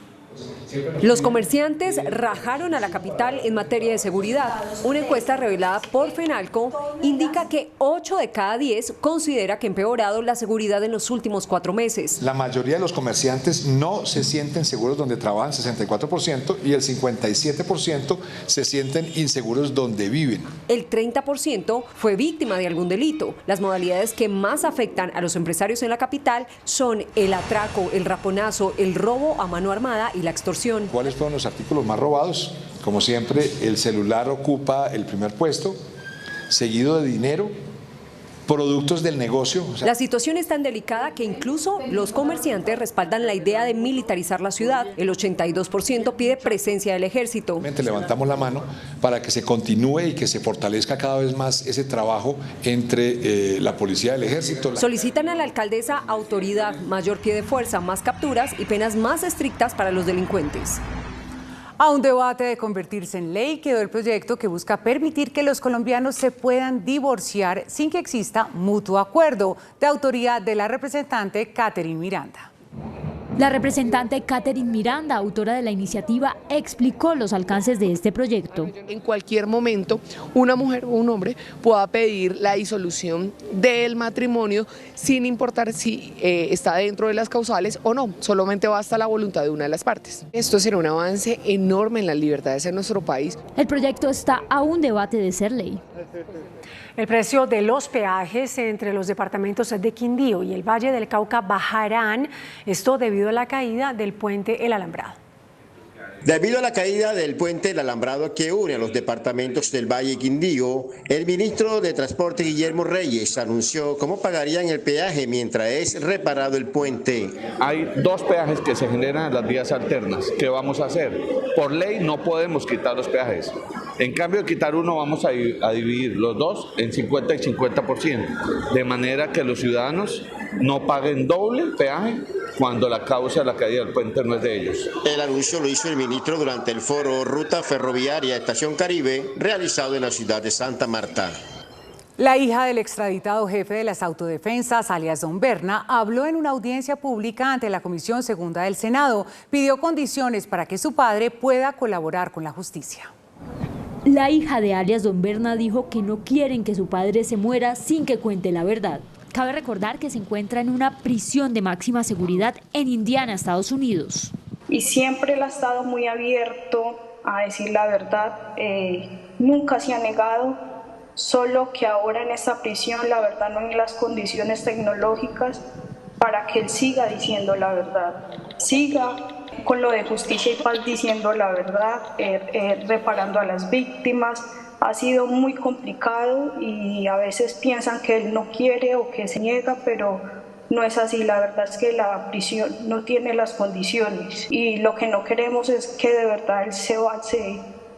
Los comerciantes rajaron a la capital en materia de seguridad. Una encuesta revelada por FENALCO indica que 8 de cada 10 considera que ha empeorado la seguridad en los últimos 4 meses. La mayoría de los comerciantes no se sienten seguros donde trabajan, 64%, y el 57% se sienten inseguros donde viven. El 30% fue víctima de algún delito. Las modalidades que más afectan a los empresarios en la capital son el atraco, el raponazo, el robo a mano armada y la extorsión. ¿Cuáles fueron los artículos más robados? Como siempre, el celular ocupa el primer puesto, seguido de dinero, productos del negocio. La situación es tan delicada que incluso los comerciantes respaldan la idea de militarizar la ciudad. El 82% pide presencia del ejército. Levantamos la mano para que se continúe y que se fortalezca cada vez más ese trabajo entre la policía y el ejército. Solicitan a la alcaldesa autoridad, mayor pie de fuerza, más capturas y penas más estrictas para los delincuentes. A un debate de convertirse en ley quedó el proyecto que busca permitir que los colombianos se puedan divorciar sin que exista mutuo acuerdo, de autoría de la representante Catherine Miranda. La representante Catherine Miranda, autora de la iniciativa, explicó los alcances de este proyecto. En cualquier momento, una mujer o un hombre pueda pedir la disolución del matrimonio sin importar si está dentro de las causales o no, solamente basta la voluntad de una de las partes. Esto será un avance enorme en las libertades en nuestro país. El proyecto está a un debate de ser ley. El precio de los peajes entre los departamentos de Quindío y el Valle del Cauca bajarán, esto debido a la caída del puente El Alambrado. Debido a la caída del puente El Alambrado que une a los departamentos del Valle y Quindío, el ministro de Transporte Guillermo Reyes anunció cómo pagarían el peaje mientras es reparado el puente. Hay 2 peajes que se generan en las vías alternas. ¿Qué vamos a hacer? Por ley no podemos quitar los peajes. En cambio de quitar uno vamos a dividir los 2 en 50 y 50%, de manera que los ciudadanos no paguen doble peaje cuando la causa de la caída del puente no es de ellos. El anuncio lo hizo el ministro durante el foro Ruta Ferroviaria Estación Caribe realizado en la ciudad de Santa Marta. La hija del extraditado jefe de las autodefensas, alias Don Berna, habló en una audiencia pública ante la Comisión Segunda del Senado. Pidió condiciones para que su padre pueda colaborar con la justicia. La hija de alias Don Berna dijo que no quieren que su padre se muera sin que cuente la verdad. Cabe recordar que se encuentra en una prisión de máxima seguridad en Indiana, Estados Unidos. Y siempre él ha estado muy abierto a decir la verdad, nunca se ha negado, solo que ahora en esta prisión la verdad no hay las condiciones tecnológicas para que él siga diciendo la verdad, siga con lo de justicia y paz diciendo la verdad, reparando a las víctimas. Ha sido muy complicado y a veces piensan que él no quiere o que se niega, pero no es así. La verdad es que la prisión no tiene las condiciones y lo que no queremos es que de verdad él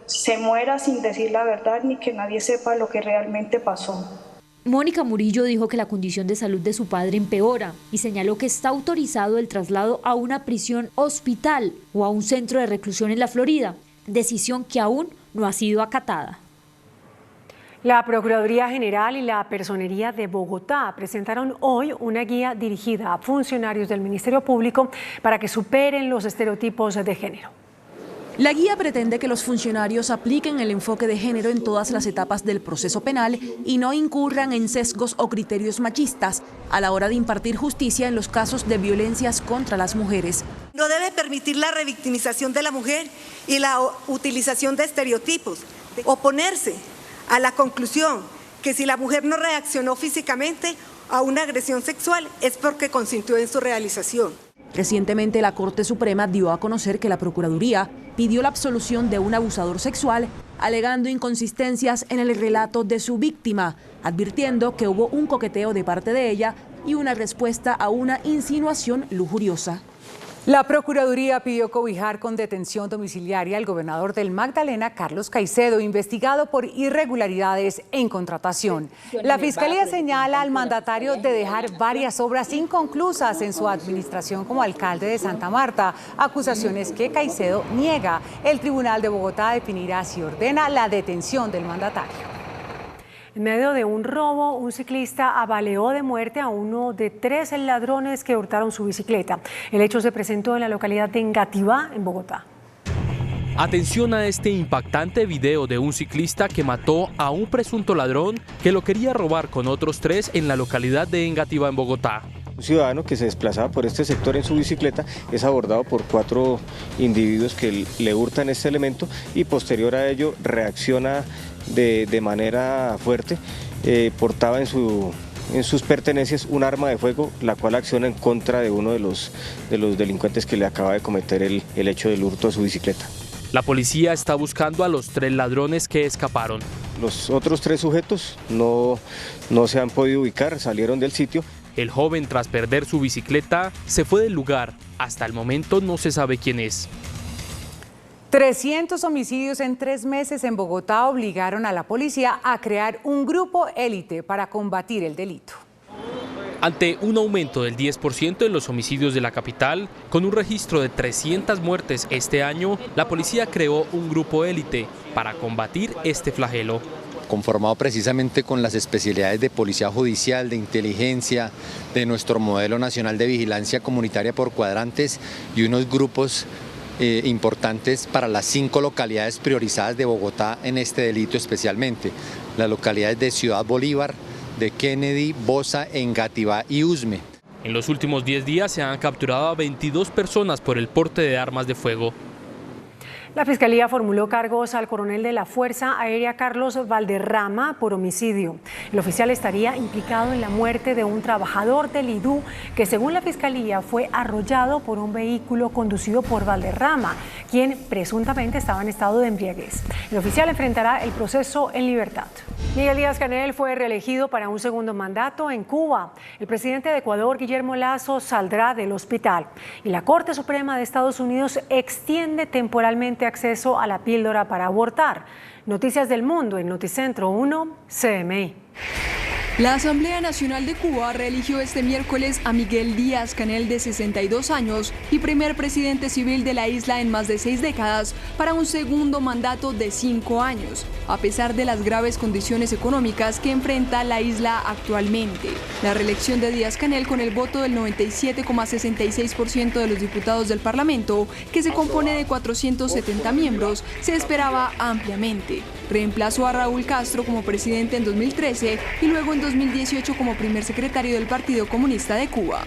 se muera sin decir la verdad ni que nadie sepa lo que realmente pasó. Mónica Murillo dijo que la condición de salud de su padre empeora y señaló que está autorizado el traslado a una prisión hospital o a un centro de reclusión en la Florida, decisión que aún no ha sido acatada. La Procuraduría General y la Personería de Bogotá presentaron hoy una guía dirigida a funcionarios del Ministerio Público para que superen los estereotipos de género. La guía pretende que los funcionarios apliquen el enfoque de género en todas las etapas del proceso penal y no incurran en sesgos o criterios machistas a la hora de impartir justicia en los casos de violencias contra las mujeres. No debe permitir la revictimización de la mujer y la utilización de estereotipos. Oponerse a la conclusión que si la mujer no reaccionó físicamente a una agresión sexual es porque consintió en su realización. Recientemente la Corte Suprema dio a conocer que la Procuraduría pidió la absolución de un abusador sexual alegando inconsistencias en el relato de su víctima, advirtiendo que hubo un coqueteo de parte de ella y una respuesta a una insinuación lujuriosa. La Procuraduría pidió cobijar con detención domiciliaria al gobernador del Magdalena, Carlos Caicedo, investigado por irregularidades en contratación. La Fiscalía señala al mandatario de dejar varias obras inconclusas en su administración como alcalde de Santa Marta, acusaciones que Caicedo niega. El Tribunal de Bogotá definirá si ordena la detención del mandatario. En medio de un robo, un ciclista avaleó de muerte a uno de 3 ladrones que hurtaron su bicicleta. El hecho se presentó en la localidad de Engativá, en Bogotá. Atención a este impactante video de un ciclista que mató a un presunto ladrón que lo quería robar con otros 3 en la localidad de Engativá, en Bogotá. Un ciudadano que se desplazaba por este sector en su bicicleta es abordado por 4 individuos que le hurtan este elemento y posterior a ello reacciona de manera fuerte. Portaba en sus pertenencias un arma de fuego, la cual acciona en contra de uno de los delincuentes que le acaba de cometer el hecho del hurto de su bicicleta. La policía está buscando a los 3 ladrones que escaparon. Los otros 3 sujetos no se han podido ubicar, salieron del sitio. El joven, tras perder su bicicleta, se fue del lugar. Hasta el momento no se sabe quién es. 300 homicidios en 3 meses en Bogotá obligaron a la policía a crear un grupo élite para combatir el delito. Ante un aumento del 10% en los homicidios de la capital, con un registro de 300 muertes este año, la policía creó un grupo élite para combatir este flagelo. Conformado precisamente con las especialidades de policía judicial, de inteligencia, de nuestro modelo nacional de vigilancia comunitaria por cuadrantes y unos grupos importantes para las 5 localidades priorizadas de Bogotá en este delito especialmente. Las localidades de Ciudad Bolívar, de Kennedy, Bosa, Engativá y Usme. En los últimos 10 días se han capturado a 22 personas por el porte de armas de fuego. La Fiscalía formuló cargos al coronel de la Fuerza Aérea Carlos Valderrama por homicidio. El oficial estaría implicado en la muerte de un trabajador del IDU que, según la Fiscalía, fue arrollado por un vehículo conducido por Valderrama, quien presuntamente estaba en estado de embriaguez. El oficial enfrentará el proceso en libertad. Miguel Díaz-Canel fue reelegido para un segundo mandato en Cuba. El presidente de Ecuador, Guillermo Lasso, saldrá del hospital y la Corte Suprema de Estados Unidos extiende temporalmente acceso a la píldora para abortar. Noticias del Mundo en Noticentro 1, CMI. La Asamblea Nacional de Cuba reeligió este miércoles a Miguel Díaz-Canel, de 62 años y primer presidente civil de la isla en más de 6 décadas, para un segundo mandato de 5 años, a pesar de las graves condiciones económicas que enfrenta la isla actualmente. La reelección de Díaz-Canel, con el voto del 97,66% de los diputados del Parlamento, que se compone de 470 miembros, se esperaba ampliamente. Reemplazó a Raúl Castro como presidente en 2013 y luego en 2018 como primer secretario del Partido Comunista de Cuba.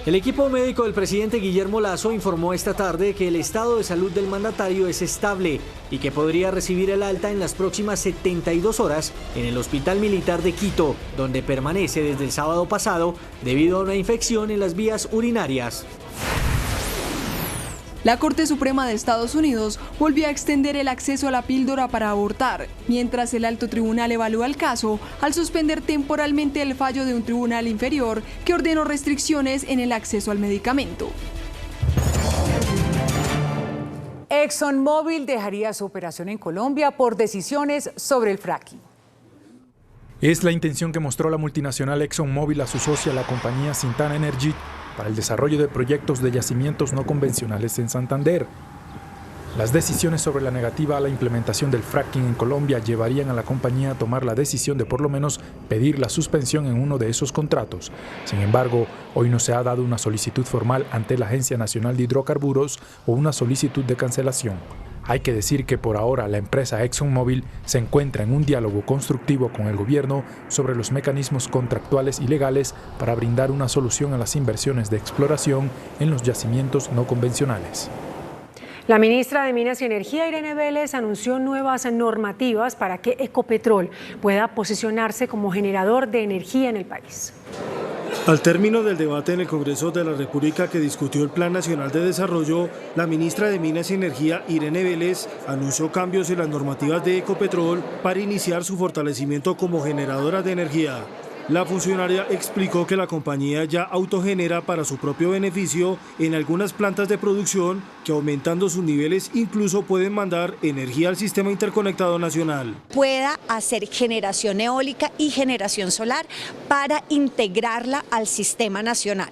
El equipo médico del presidente Guillermo Lasso informó esta tarde que el estado de salud del mandatario es estable y que podría recibir el alta en las próximas 72 horas en el Hospital Militar de Quito, donde permanece desde el sábado pasado debido a una infección en las vías urinarias. La Corte Suprema de Estados Unidos volvió a extender el acceso a la píldora para abortar, mientras el alto tribunal evalúa el caso al suspender temporalmente el fallo de un tribunal inferior que ordenó restricciones en el acceso al medicamento. ExxonMobil dejaría su operación en Colombia por decisiones sobre el fracking. Es la intención que mostró la multinacional ExxonMobil a su socia, la compañía Sintana Energy, para el desarrollo de proyectos de yacimientos no convencionales en Santander. Las decisiones sobre la negativa a la implementación del fracking en Colombia llevarían a la compañía a tomar la decisión de por lo menos pedir la suspensión en uno de esos contratos. Sin embargo, hoy no se ha dado una solicitud formal ante la Agencia Nacional de Hidrocarburos o una solicitud de cancelación. Hay que decir que por ahora la empresa ExxonMobil se encuentra en un diálogo constructivo con el gobierno sobre los mecanismos contractuales y legales para brindar una solución a las inversiones de exploración en los yacimientos no convencionales. La ministra de Minas y Energía, Irene Vélez, anunció nuevas normativas para que Ecopetrol pueda posicionarse como generador de energía en el país. Al término del debate en el Congreso de la República que discutió el Plan Nacional de Desarrollo, la ministra de Minas y Energía, Irene Vélez, anunció cambios en las normativas de Ecopetrol para iniciar su fortalecimiento como generadora de energía. La funcionaria explicó que la compañía ya autogenera para su propio beneficio en algunas plantas de producción que, aumentando sus niveles, incluso pueden mandar energía al sistema interconectado nacional. Pueda hacer generación eólica y generación solar para integrarla al sistema nacional.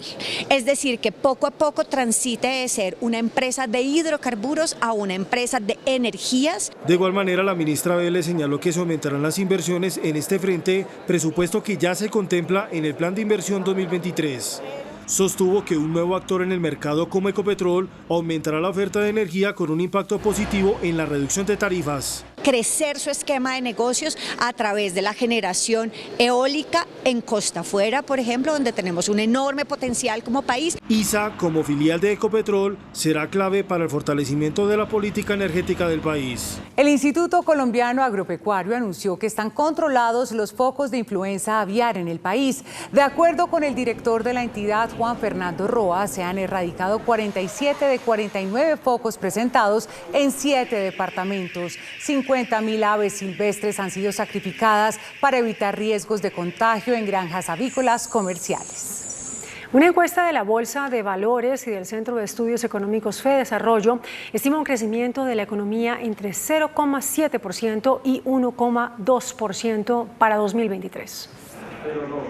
Es decir, que poco a poco transite de ser una empresa de hidrocarburos a una empresa de energías. De igual manera, la ministra Vélez señaló que se aumentarán las inversiones en este frente, presupuesto que ya se contempla en el Plan de Inversión 2023. Sostuvo que un nuevo actor en el mercado como Ecopetrol aumentará la oferta de energía con un impacto positivo en la reducción de tarifas. Crecer su esquema de negocios a través de la generación eólica en Costa Afuera, por ejemplo, donde tenemos un enorme potencial como país. ISA, como filial de Ecopetrol, será clave para el fortalecimiento de la política energética del país. El Instituto Colombiano Agropecuario anunció que están controlados los focos de influenza aviar en el país. De acuerdo con el director de la entidad, Juan Fernando Roa, se han erradicado 47 de 49 focos presentados en 7 departamentos. 50.000 aves silvestres han sido sacrificadas para evitar riesgos de contagio en granjas avícolas comerciales. Una encuesta de la Bolsa de Valores y del Centro de Estudios Económicos FEDesarrollo estima un crecimiento de la economía entre 0,7% y 1,2% para 2023.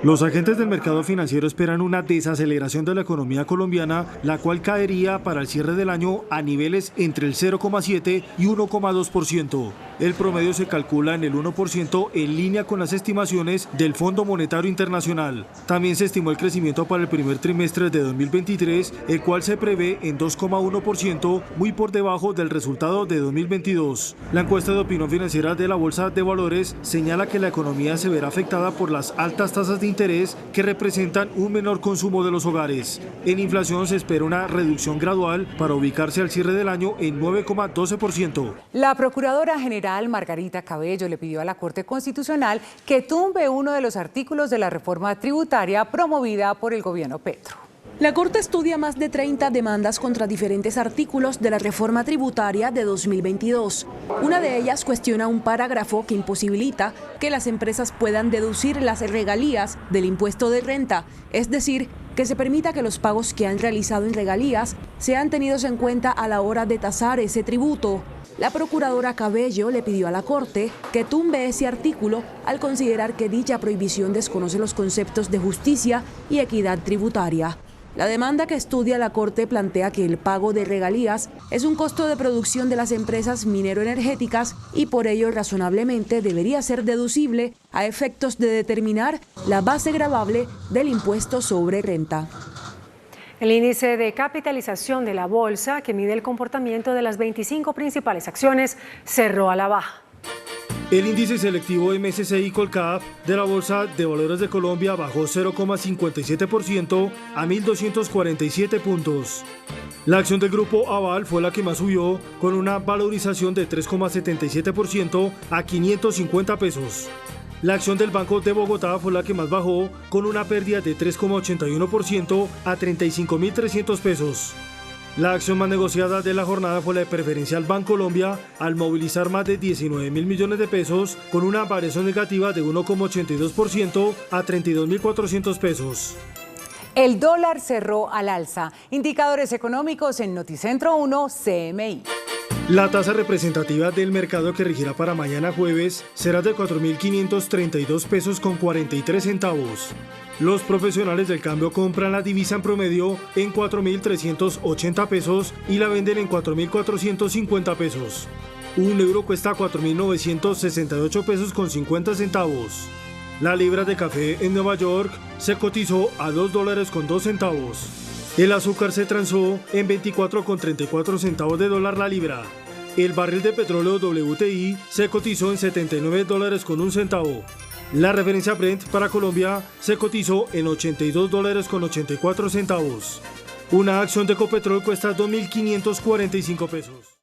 Los agentes del mercado financiero esperan una desaceleración de la economía colombiana, la cual caería para el cierre del año a niveles entre el 0,7 y 1,2%. El promedio se calcula en el 1% en línea con las estimaciones del Fondo Monetario Internacional. También se estimó el crecimiento para el primer trimestre de 2023, el cual se prevé en 2,1%, muy por debajo del resultado de 2022. La encuesta de opinión financiera de la Bolsa de Valores señala que la economía se verá afectada por las altas tasas de interés que representan un menor consumo de los hogares. En inflación se espera una reducción gradual para ubicarse al cierre del año en 9,12%. La Procuradora General Margarita Cabello le pidió a la Corte Constitucional que tumbe uno de los artículos de la reforma tributaria promovida por el gobierno Petro. La Corte estudia más de 30 demandas contra diferentes artículos de la reforma tributaria de 2022. Una de ellas cuestiona un parágrafo que imposibilita que las empresas puedan deducir las regalías del impuesto de renta, es decir, que se permita que los pagos que han realizado en regalías sean tenidos en cuenta a la hora de tasar ese tributo. La procuradora Cabello le pidió a la Corte que tumbe ese artículo al considerar que dicha prohibición desconoce los conceptos de justicia y equidad tributaria. La demanda que estudia la Corte plantea que el pago de regalías es un costo de producción de las empresas minero-energéticas y por ello razonablemente debería ser deducible a efectos de determinar la base gravable del impuesto sobre renta. El índice de capitalización de la bolsa, que mide el comportamiento de las 25 principales acciones, cerró a la baja. El índice selectivo MSCI Colcap de la Bolsa de Valores de Colombia bajó 0,57% a 1.247 puntos. La acción del Grupo Aval fue la que más subió, con una valorización de 3,77% a 550 pesos. La acción del Banco de Bogotá fue la que más bajó, con una pérdida de 3,81% a 35.300 pesos. La acción más negociada de la jornada fue la de Preferencial Bancolombia, al movilizar más de 19.000 millones de pesos, con una variación negativa de 1,82% a 32.400 pesos. El dólar cerró al alza. Indicadores económicos en Noticentro 1 CMI. La tasa representativa del mercado que regirá para mañana jueves será de 4.532 pesos con 43 centavos. Los profesionales del cambio compran la divisa en promedio en 4.380 pesos y la venden en 4.450 pesos. Un euro cuesta 4.968 pesos con 50 centavos. La libra de café en Nueva York se cotizó a $2 con 2 centavos. El azúcar se transó en 24,34 centavos de dólar la libra. El barril de petróleo WTI se cotizó en $79 con 1 centavo. La referencia Brent para Colombia se cotizó en $82 con 84 centavos. Una acción de Ecopetrol cuesta 2.545 pesos.